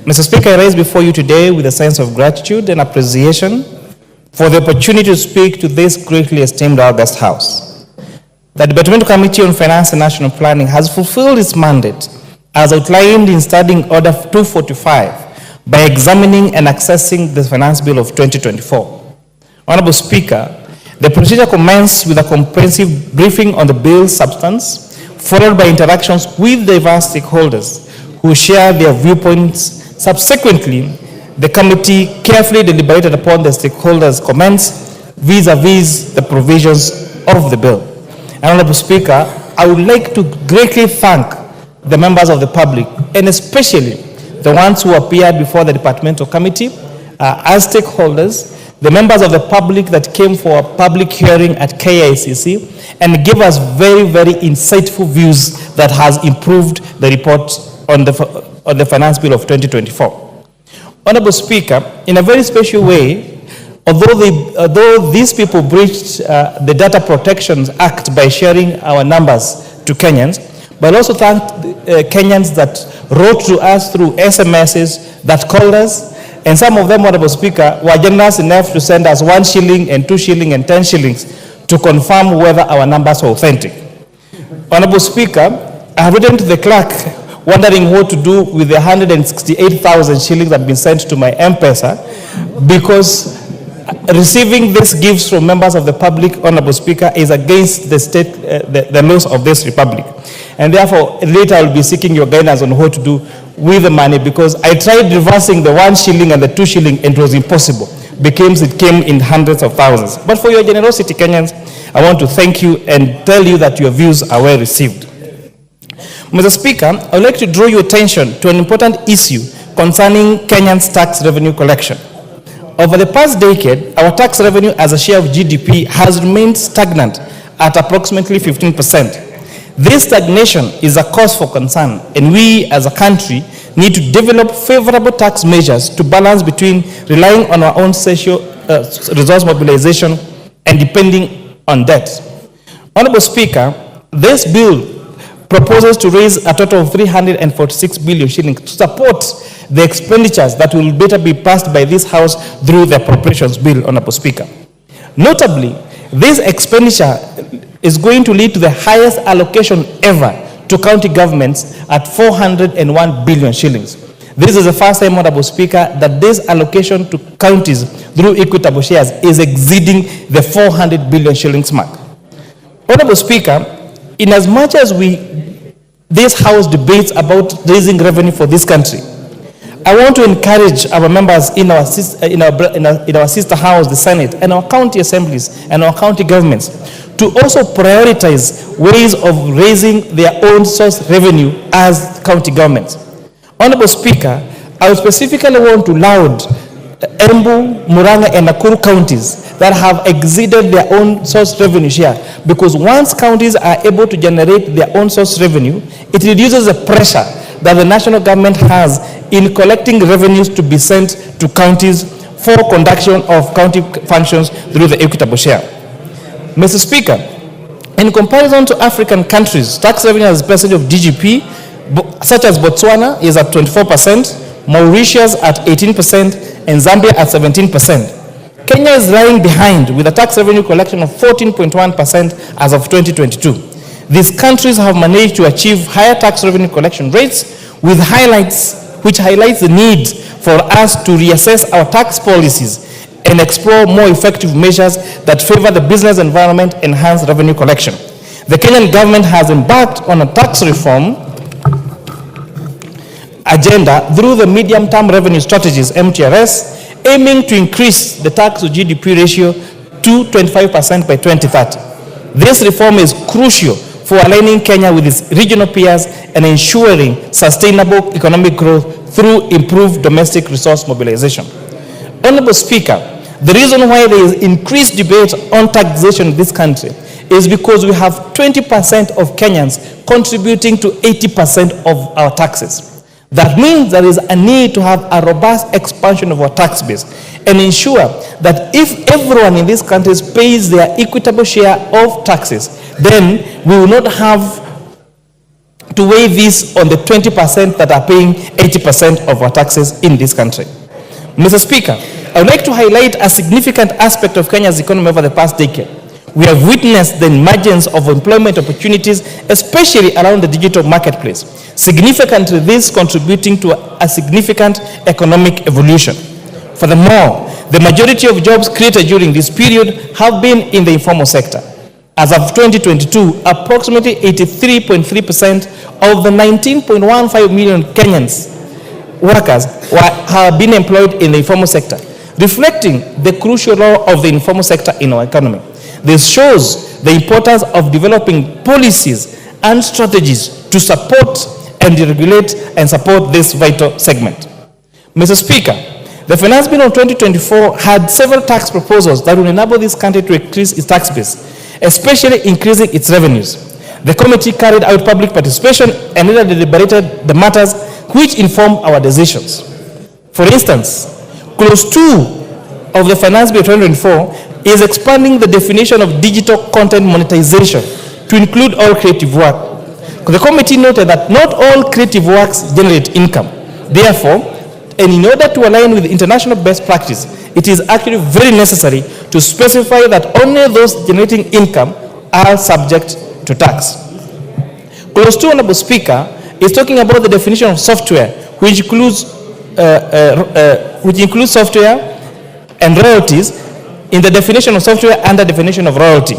Mr. Speaker, I rise before you today with a sense of gratitude and appreciation for the opportunity to speak to this greatly esteemed august House. The Departmental Committee on Finance and National Planning has fulfilled its mandate as outlined in Standing Order 245 by examining and accessing the Finance Bill of 2024. Honorable Speaker, the procedure commenced with a comprehensive briefing on the bill's substance, followed by interactions with diverse stakeholders who share their viewpoints. Subsequently, the committee carefully deliberated upon the stakeholders' comments vis-a-vis the provisions of the bill. Honorable Speaker, I would like to greatly thank the members of the public, and especially the ones who appeared before the departmental committee as stakeholders, the members of the public that came for a public hearing at KICC and gave us very, very insightful views that has improved the report on the Finance Bill of 2024. Honorable Speaker, in a very special way, although these people breached the Data Protection Act by sharing our numbers to Kenyans, but also thank Kenyans that wrote to us through SMSs, that called us, and some of them, Honorable Speaker, were generous enough to send us 1 shilling and 2 shilling and 10 shillings to confirm whether our numbers were authentic. Honorable Speaker, I have written to the clerk wondering what to do with the 168,000 shillings that have been sent to my M-Pesa, because receiving these gifts from members of the public, Honorable Speaker, is against the state, the laws of this republic. And therefore, later I will be seeking your guidance on what to do with the money, because I tried reversing the 1 shilling and the 2 shilling and it was impossible. it came in hundreds of thousands. But for your generosity, Kenyans, I want to thank you and tell you that your views are well received. Mr. Speaker, I would like to draw your attention to an important issue concerning Kenyans' tax revenue collection. Over the past decade, our tax revenue as a share of GDP has remained stagnant at approximately 15%. This stagnation is a cause for concern, and we as a country need to develop favorable tax measures to balance between relying on our own resource mobilization and depending on debt. Honorable Speaker, this bill proposes to raise a total of 346 billion shillings to support the expenditures that will better be passed by this House through the appropriations bill, Honorable Speaker. Notably, this expenditure is going to lead to the highest allocation ever to county governments at 401 billion shillings. This is the first time, Honorable Speaker, that this allocation to counties through equitable shares is exceeding the 400 billion shillings mark. Honorable Speaker, in as much as this House debates about raising revenue for this country, I want to encourage our members in our sister house, the Senate, and our county assemblies and our county governments to also prioritize ways of raising their own source revenue as county governments. Honorable Speaker, I specifically want to laud Embu, Murang'a, and Nakuru counties that have exceeded their own source revenue share, because once counties are able to generate their own source revenue, it reduces the pressure that the national government has in collecting revenues to be sent to counties for conduction of county functions through the equitable share. Mr. Speaker, in comparison to African countries, tax revenue as a percentage of GDP, such as Botswana, is at 24%, Mauritius at 18%, and Zambia at 17%. Kenya is lying behind with a tax revenue collection of 14.1% as of 2022. These countries have managed to achieve higher tax revenue collection rates, which highlights the need for us to reassess our tax policies and explore more effective measures that favor the business environment and enhance revenue collection. The Kenyan government has embarked on a tax reform agenda through the medium-term revenue strategies, MTRS, aiming to increase the tax to GDP ratio to 25% by 2030. This reform is crucial for aligning Kenya with its regional peers and ensuring sustainable economic growth through improved domestic resource mobilization. Honorable Speaker, the reason why there is increased debate on taxation in this country is because we have 20% of Kenyans contributing to 80% of our taxes. That means there is a need to have a robust expansion of our tax base and ensure that if everyone in this country pays their equitable share of taxes, then we will not have to weigh this on the 20% that are paying 80% of our taxes in this country. Mr. Speaker, I would like to highlight a significant aspect of Kenya's economy over the past decade. We have witnessed the emergence of employment opportunities, especially around the digital marketplace. Significantly, this contributing to a significant economic evolution. Furthermore, the majority of jobs created during this period have been in the informal sector. As of 2022, approximately 83.3% of the 19.15 million Kenyans workers have been employed in the informal sector, reflecting the crucial role of the informal sector in our economy. This shows the importance of developing policies and strategies to support and regulate and support this vital segment. Mr. Speaker, the Finance Bill of 2024 had several tax proposals that will enable this country to increase its tax base, especially increasing its revenues. The committee carried out public participation and later deliberated the matters which inform our decisions. For instance, Clause 2 of the Finance Bill 2024 is expanding the definition of digital content monetization to include all creative work. The committee noted that not all creative works generate income. Therefore, and in order to align with international best practice, it is actually very necessary to specify that only those generating income are subject to tax. Clause 2, Honorable Speaker, is talking about the definition of software, which includes software and royalties in the definition of software and the definition of royalty.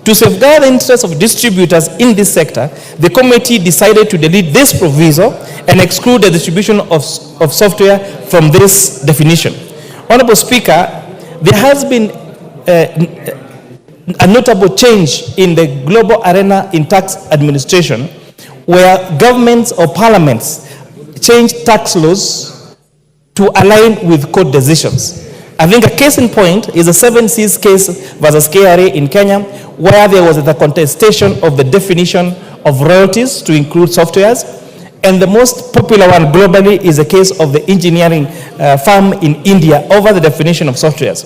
To safeguard the interests of distributors in this sector, the committee decided to delete this proviso and exclude the distribution of software from this definition. Honorable Speaker, there has been a notable change in the global arena in tax administration, where governments or parliaments change tax laws to align with court decisions. I think a case in point is the 7Cs case versus KRA in Kenya, where there was the contestation of the definition of royalties to include softwares. And the most popular one globally is the case of the engineering firm in India over the definition of softwares.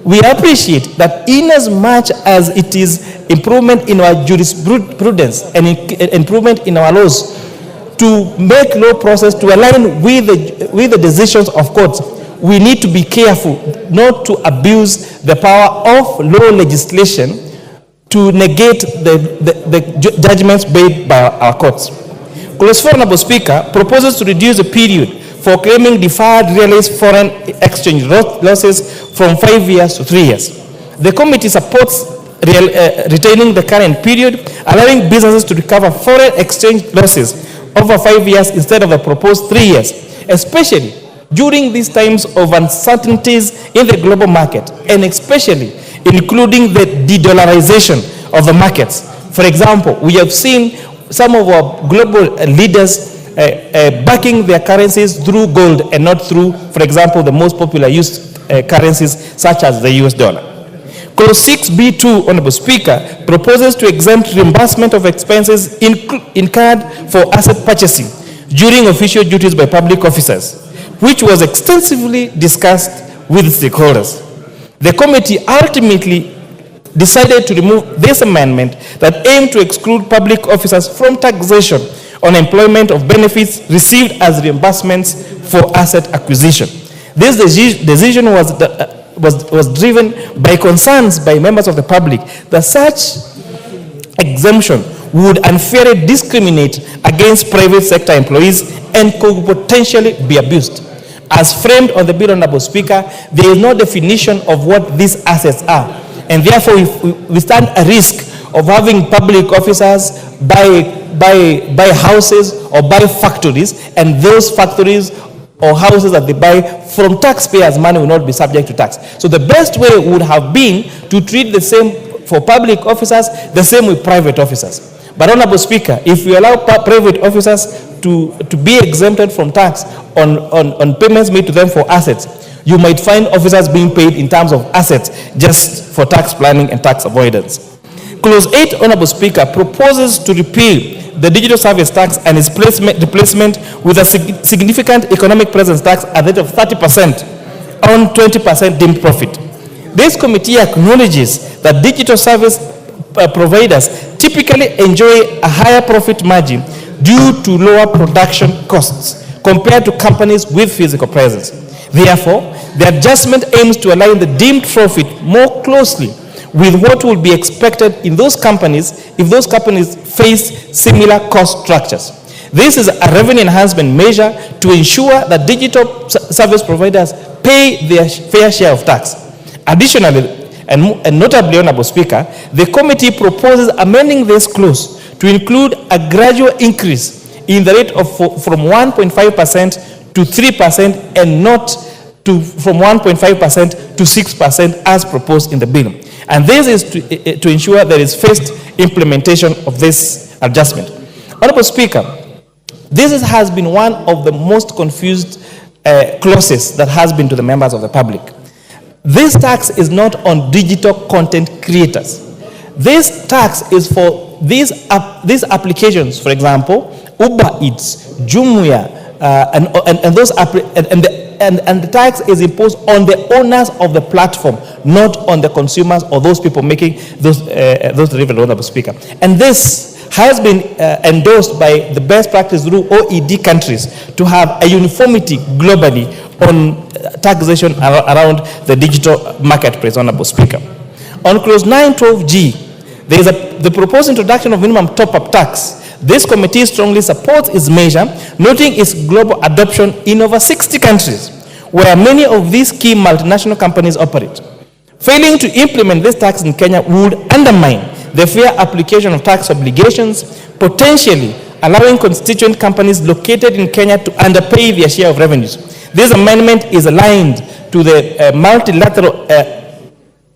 We appreciate that in as much as it is improvement in our jurisprudence and improvement in our laws to make law process to align with the decisions of courts, we need to be careful not to abuse the power of law legislation to negate the judgments made by our courts. Clause 4, Honorable Speaker, proposes to reduce the period for claiming deferred realized foreign exchange losses from 5 years to 3 years. The committee supports retaining the current period, allowing businesses to recover foreign exchange losses over 5 years instead of the proposed 3 years, especially during these times of uncertainties in the global market, and especially including the de-dollarization of the markets. For example, we have seen some of our global leaders backing their currencies through gold and not through, for example, the most popular used currencies such as the US dollar. Clause 6B2, Honorable Speaker, proposes to exempt reimbursement of expenses incurred for asset purchasing during official duties by public officers, which was extensively discussed with stakeholders. The committee ultimately decided to remove this amendment that aimed to exclude public officers from taxation on employment of benefits received as reimbursements for asset acquisition. This decision was driven by concerns by members of the public that such exemption would unfairly discriminate against private sector employees and could potentially be abused. As framed on the bill, Honorable Speaker, there is no definition of what these assets are, and therefore we stand a risk of having public officers buy houses or buy factories, and those factories or houses that they buy from taxpayers' money will not be subject to tax. So the best way would have been to treat the same for public officers, the same with private officers. But Honorable Speaker, if we allow private officers to be exempted from tax on payments made to them for assets, you might find officers being paid in terms of assets just for tax planning and tax avoidance. Clause 8, Honorable Speaker, proposes to repeal the digital service tax and its replacement with a significant economic presence tax at the rate of 30% on 20% deemed profit. This committee acknowledges that digital service providers typically enjoy a higher profit margin due to lower production costs compared to companies with physical presence. Therefore, the adjustment aims to align the deemed profit more closely with what will be expected in those companies if those companies face similar cost structures. This is a revenue enhancement measure to ensure that digital service providers pay their fair share of tax. Additionally, and notably, Honorable Speaker, the committee proposes amending this clause to include a gradual increase in the rate of from 1.5% to 3% and not from 1.5% to 6% as proposed in the bill. And this is to ensure there is first implementation of this adjustment. Honorable Speaker, this has been one of the most confused clauses that has been to the members of the public. This tax is not on digital content creators. This tax is for these applications, for example, Uber Eats, Jumia, and the tax is imposed on the owners of the platform, not on the consumers or those people making those deliveries, Honorable Speaker. And this has been endorsed by the best practice through OECD countries to have a uniformity globally on taxation around the digital marketplace, Honorable Speaker. On clause 912G, there is the proposed introduction of minimum top-up tax. This committee strongly supports its measure, noting its global adoption in over 60 countries, where many of these key multinational companies operate. Failing to implement this tax in Kenya would undermine the fair application of tax obligations, potentially allowing constituent companies located in Kenya to underpay their share of revenues. This amendment is aligned to the multilateral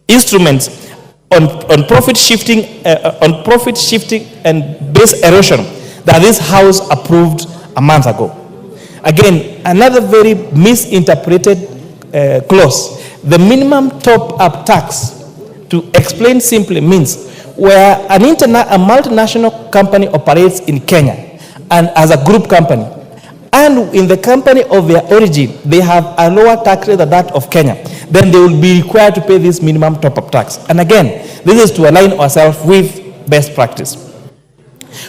instruments on profit shifting and base erosion that this House approved a month ago. Again, another very misinterpreted clause. The minimum top-up tax, to explain simply, means where a multinational company operates in Kenya and as a group company, and in the company of their origin, they have a lower tax rate than that of Kenya, then they will be required to pay this minimum top-up tax. And again, this is to align ourselves with best practice.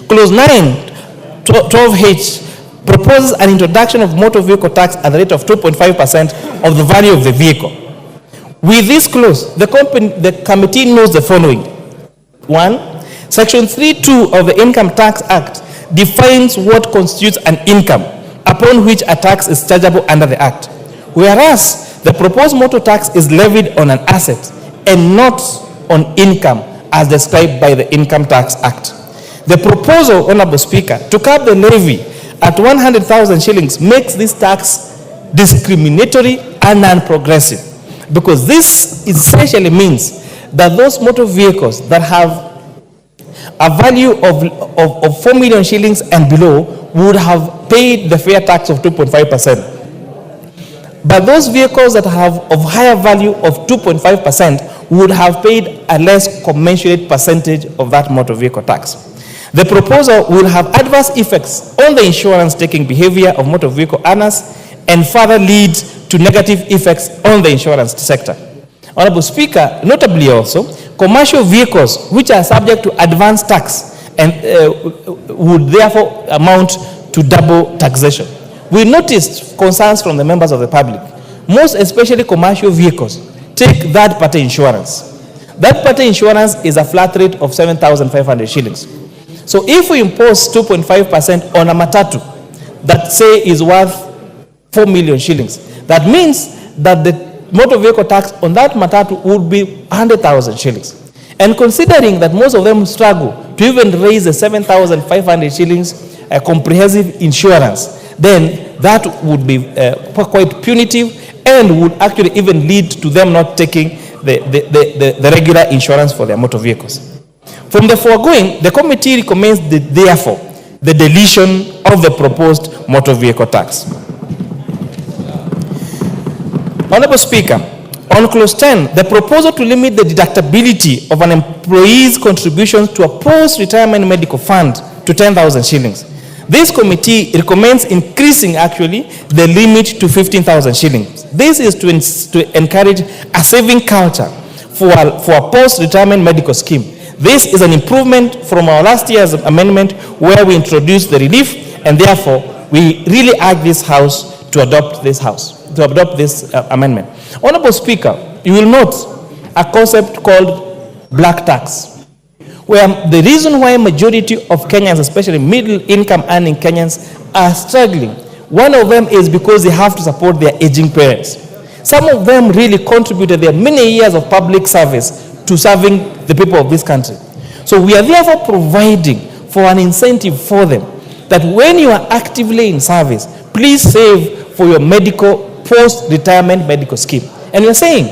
Clause 9, 12H, proposes an introduction of motor vehicle tax at the rate of 2.5% of the value of the vehicle. With this clause, the committee knows the following. 1. Section 3(2) of the Income Tax Act defines what constitutes an income upon which a tax is chargeable under the Act, whereas the proposed motor tax is levied on an asset and not on income as described by the Income Tax Act. The proposal, Honorable Speaker, to cap the levy at 100,000 shillings makes this tax discriminatory and non-progressive, because this essentially means that those motor vehicles that have a value of 4 million shillings and below would have paid the fair tax of 2.5%. But those vehicles that have of higher value of 2.5% would have paid a less commensurate percentage of that motor vehicle tax. The proposal will have adverse effects on the insurance-taking behavior of motor vehicle owners and further lead to negative effects on the insurance sector. Honorable Speaker, notably also, commercial vehicles which are subject to advance tax and would therefore amount to double taxation. We noticed concerns from the members of the public. Most especially commercial vehicles take third-party insurance. Third-party insurance is a flat rate of 7,500 shillings. So if we impose 2.5% on a matatu that say is worth 4 million shillings, that means that the motor vehicle tax on that matatu would be 100,000 shillings. And considering that most of them struggle to even raise the 7,500 shillings comprehensive insurance, then that would be quite punitive and would actually even lead to them not taking the regular insurance for their motor vehicles. From the foregoing, the committee recommends therefore the deletion of the proposed motor vehicle tax. Honorable Speaker, on clause 10, the proposal to limit the deductibility of an employee's contributions to a post-retirement medical fund to 10,000 shillings. This committee recommends increasing actually the limit to 15,000 shillings. This is to encourage a saving culture for a post-retirement medical scheme. This is an improvement from our last year's amendment where we introduced the relief, and therefore we really urge this House to adopt this amendment. Honorable Speaker, you will note a concept called black tax, where the reason why majority of Kenyans, especially middle income earning Kenyans, are struggling, one of them is because they have to support their aging parents. Some of them really contributed their many years of public service to serving the people of this country. So we are therefore providing for an incentive for them that when you are actively in service, please save for your medical post-retirement medical scheme. And we are saying,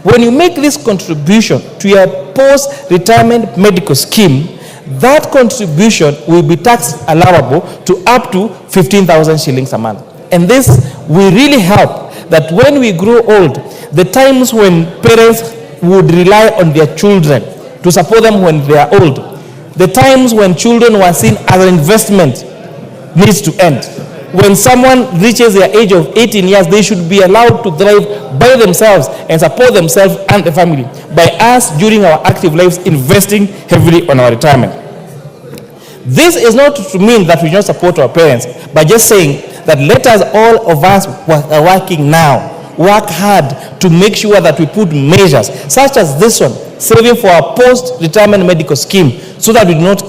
when you make this contribution to your post-retirement medical scheme, that contribution will be tax allowable to up to 15,000 shillings a month. And this will really help that when we grow old, the times when parents would rely on their children to support them when they are old, the times when children were seen as an investment needs to end. When someone reaches their age of 18 years, they should be allowed to drive by themselves and support themselves and the family by us during our active lives investing heavily on our retirement. This is not to mean that we don't support our parents, but just saying that let us, all of us who are working now, work hard to make sure that we put measures such as this one, saving for our post-retirement medical scheme, so that we do not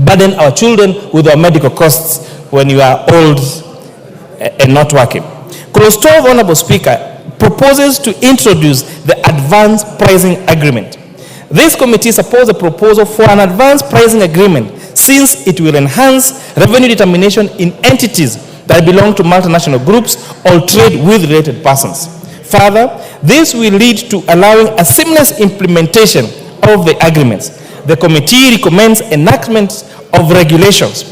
burden our children with our medical costs when you are old and not working. Clause 12, Honorable Speaker, proposes to introduce the advance pricing agreement. This committee supports a proposal for an advance pricing agreement since it will enhance revenue determination in entities that belong to multinational groups or trade with related persons. Further, this will lead to allowing a seamless implementation of the agreements. The committee recommends enactment of regulations.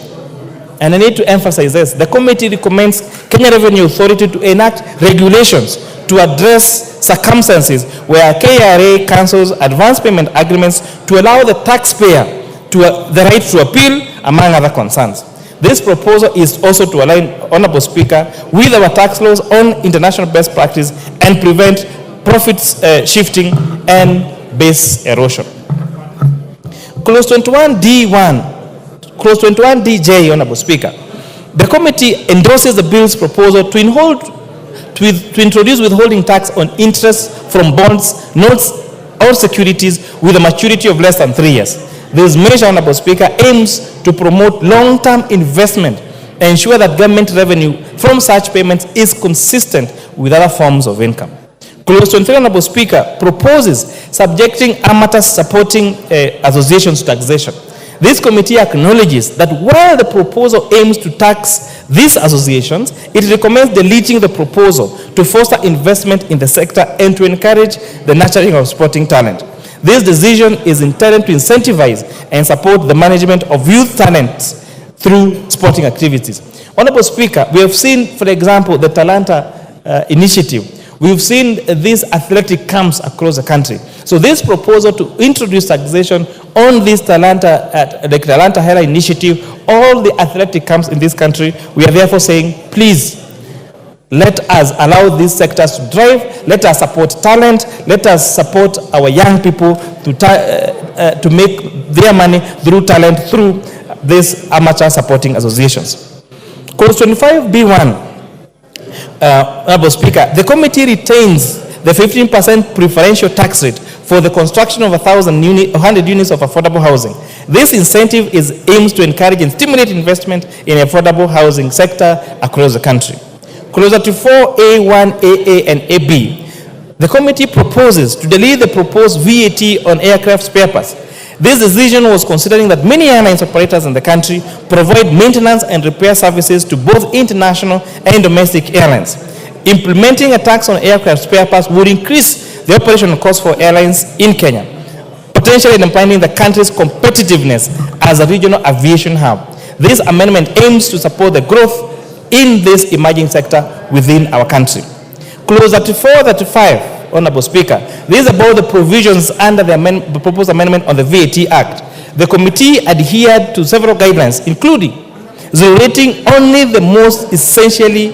And I need to emphasize this. The committee recommends Kenya Revenue Authority to enact regulations to address circumstances where KRA cancels advance payment agreements to allow the taxpayer the right to appeal, among other concerns. This proposal is also to align, Honorable Speaker, with our tax laws on international best practice and prevent profits shifting and base erosion. Clause 21D1, Honorable Speaker, the committee endorses the bill's proposal to introduce withholding tax on interest from bonds, notes, or securities with a maturity of less than 3 years. This measure, Honorable Speaker, aims to promote long-term investment and ensure that government revenue from such payments is consistent with other forms of income. Clause 23, Honorable Speaker, proposes subjecting amateur supporting associations to taxation. This committee acknowledges that while the proposal aims to tax these associations, it recommends deleting the proposal to foster investment in the sector and to encourage the nurturing of sporting talent. This decision is intended to incentivize and support the management of youth talents through sporting activities. Honorable Speaker, we have seen, for example, the Talanta initiative. We've seen these athletic camps across the country. So this proposal to introduce taxation on this Talanta Hera initiative, all the athletic camps in this country, we are therefore saying, please, let us allow these sectors to drive, let us support talent, let us support our young people to make their money through talent, through these amateur supporting associations. Clause 25B1, Honorable Speaker, the committee retains the 15% preferential tax rate for the construction of 100 units of affordable housing. This incentive aims to encourage and stimulate investment in affordable housing sector across the country. Clause 34A1, AA, and AB. The committee proposes to delete the proposed VAT on aircraft spare parts. This decision was considering that many airlines operators in the country provide maintenance and repair services to both international and domestic airlines. Implementing a tax on aircraft spare parts would increase the operational cost for airlines in Kenya, potentially impacting the country's competitiveness as a regional aviation hub. This amendment aims to support the growth in this emerging sector within our country. Clause 34-35, Honorable Speaker, this is about the provisions under the proposed amendment on the VAT Act. The committee adhered to several guidelines, including rating only the most essential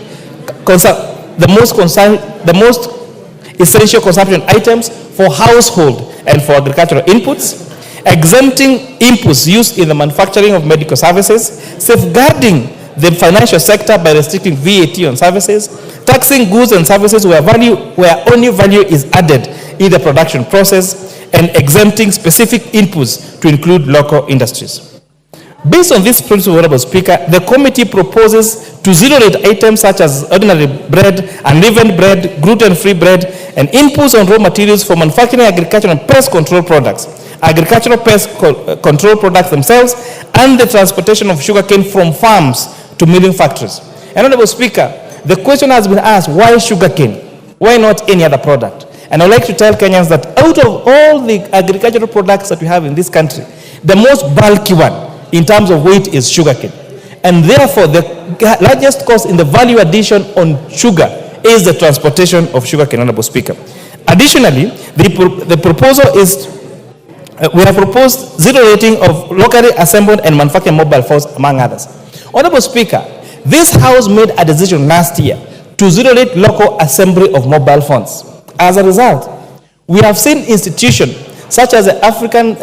consumption items for household and for agricultural inputs, exempting inputs used in the manufacturing of medical services, safeguarding the financial sector by restricting VAT on services, taxing goods and services where only value is added in the production process, and exempting specific inputs to include local industries. Based on this principle, Honorable Speaker, the committee proposes to zero-rate items such as ordinary bread, unleavened bread, gluten-free bread, and inputs on raw materials for manufacturing agricultural and pest control products, agricultural pest control products themselves, and the transportation of sugarcane from farms to milling factories. And Honorable Speaker, the question has been asked, why sugarcane? Why not any other product? And I'd like to tell Kenyans that out of all the agricultural products that we have in this country, the most bulky one in terms of weight is sugarcane. And therefore, the largest cost in the value addition on sugar is the transportation of sugarcane, Honorable Speaker. Additionally, the proposal is, we have proposed zero rating of locally assembled and manufactured mobile phones, among others. Honorable Speaker, this House made a decision last year to zero rate local assembly of mobile phones. As a result, we have seen institutions such as the African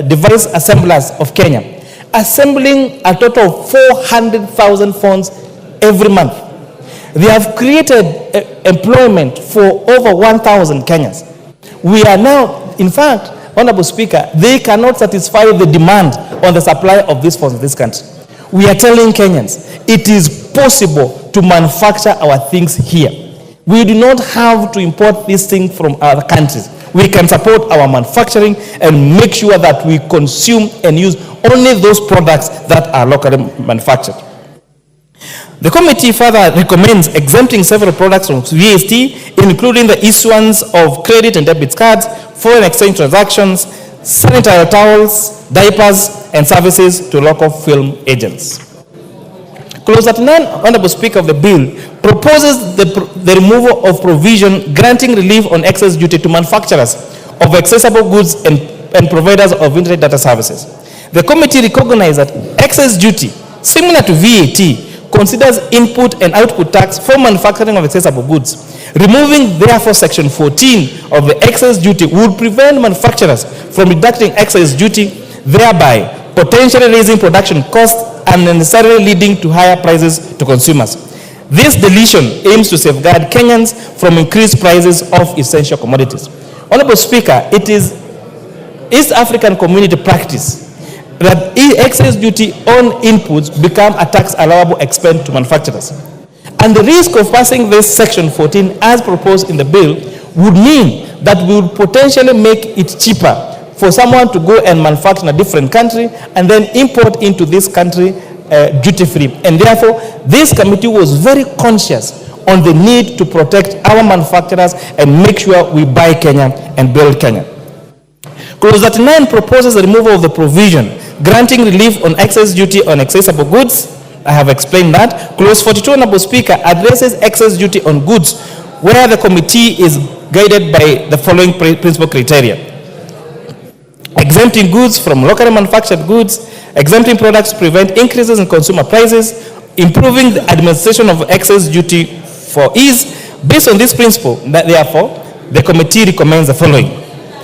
Device Assemblers of Kenya assembling a total of 400,000 phones every month. They have created employment for over 1,000 Kenyans. We are now, in fact, Honorable Speaker, they cannot satisfy the demand on the supply of these phones in this country. We are telling Kenyans, it is possible to manufacture our things here. We do not have to import these things from other countries. We can support our manufacturing and make sure that we consume and use only those products that are locally manufactured. The committee further recommends exempting several products from VAT, including the issuance of credit and debit cards, foreign exchange transactions, sanitary towels, diapers, and services to local film agents. Clause 39, Honorable Speaker, of the bill proposes the removal of provision granting relief on excess duty to manufacturers of accessible goods and providers of internet data services. The committee recognizes that excess duty, similar to VAT, considers input and output tax for manufacturing of accessible goods. Removing, therefore, Section 14 of the excess duty would prevent manufacturers from deducting excess duty, thereby potentially raising production costs and necessarily leading to higher prices to consumers. This deletion aims to safeguard Kenyans from increased prices of essential commodities. Honorable Speaker, it is East African community practice that excess duty on inputs become a tax allowable expense to manufacturers. And the risk of passing this Section 14 as proposed in the bill would mean that we would potentially make it cheaper for someone to go and manufacture in a different country and then import into this country duty-free. And therefore, this committee was very conscious on the need to protect our manufacturers and make sure we buy Kenya and build Kenya. Clause 39 proposes the removal of the provision granting relief on excess duty on accessible goods. I have explained that. Clause 42, Honorable Speaker, addresses excess duty on goods where the committee is guided by the following principal criteria: exempting goods from locally manufactured goods, exempting products to prevent increases in consumer prices, improving the administration of excess duty for ease. Based on this principle, therefore, the committee recommends the following: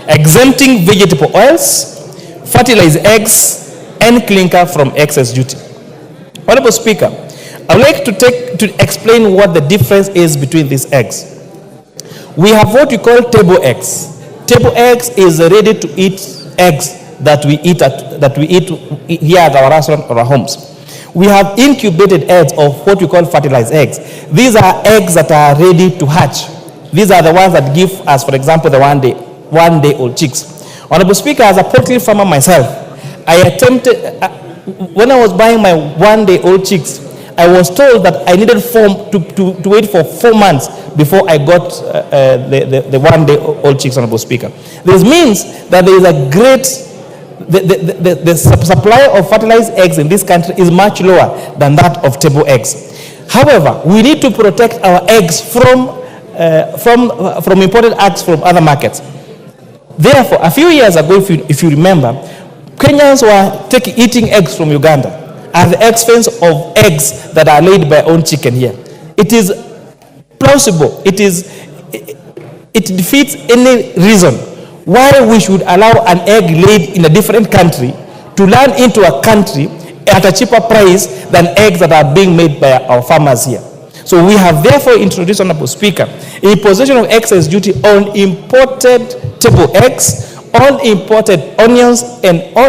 exempting vegetable oils, fertilized eggs, and clinker from excess duty. Honorable Speaker, I would like to explain what the difference is between these eggs. We have what we call table eggs. Table eggs is ready-to-eat eggs that we eat here at our restaurant or our homes. We have incubated eggs of what we call fertilized eggs. These are eggs that are ready to hatch. These are the ones that give us, for example, the one-day-old chicks. Honorable Speaker, as a poultry farmer myself, I attempted, when I was buying my one-day-old chicks, I was told that I needed to wait for 4 months before I got the one-day-old chicks, Honorable Speaker. This means that there is a great, the supply of fertilized eggs in this country is much lower than that of table eggs. However, we need to protect our eggs from imported eggs from other markets. Therefore, a few years ago, if you remember, Kenyans were eating eggs from Uganda at the expense of eggs that are laid by own chicken here. It is plausible. It defeats any reason why we should allow an egg laid in a different country to land into a country at a cheaper price than eggs that are being made by our farmers here. So we have therefore introduced, Honorable Speaker, a imposition of excess duty on imported table eggs, on imported onions, and on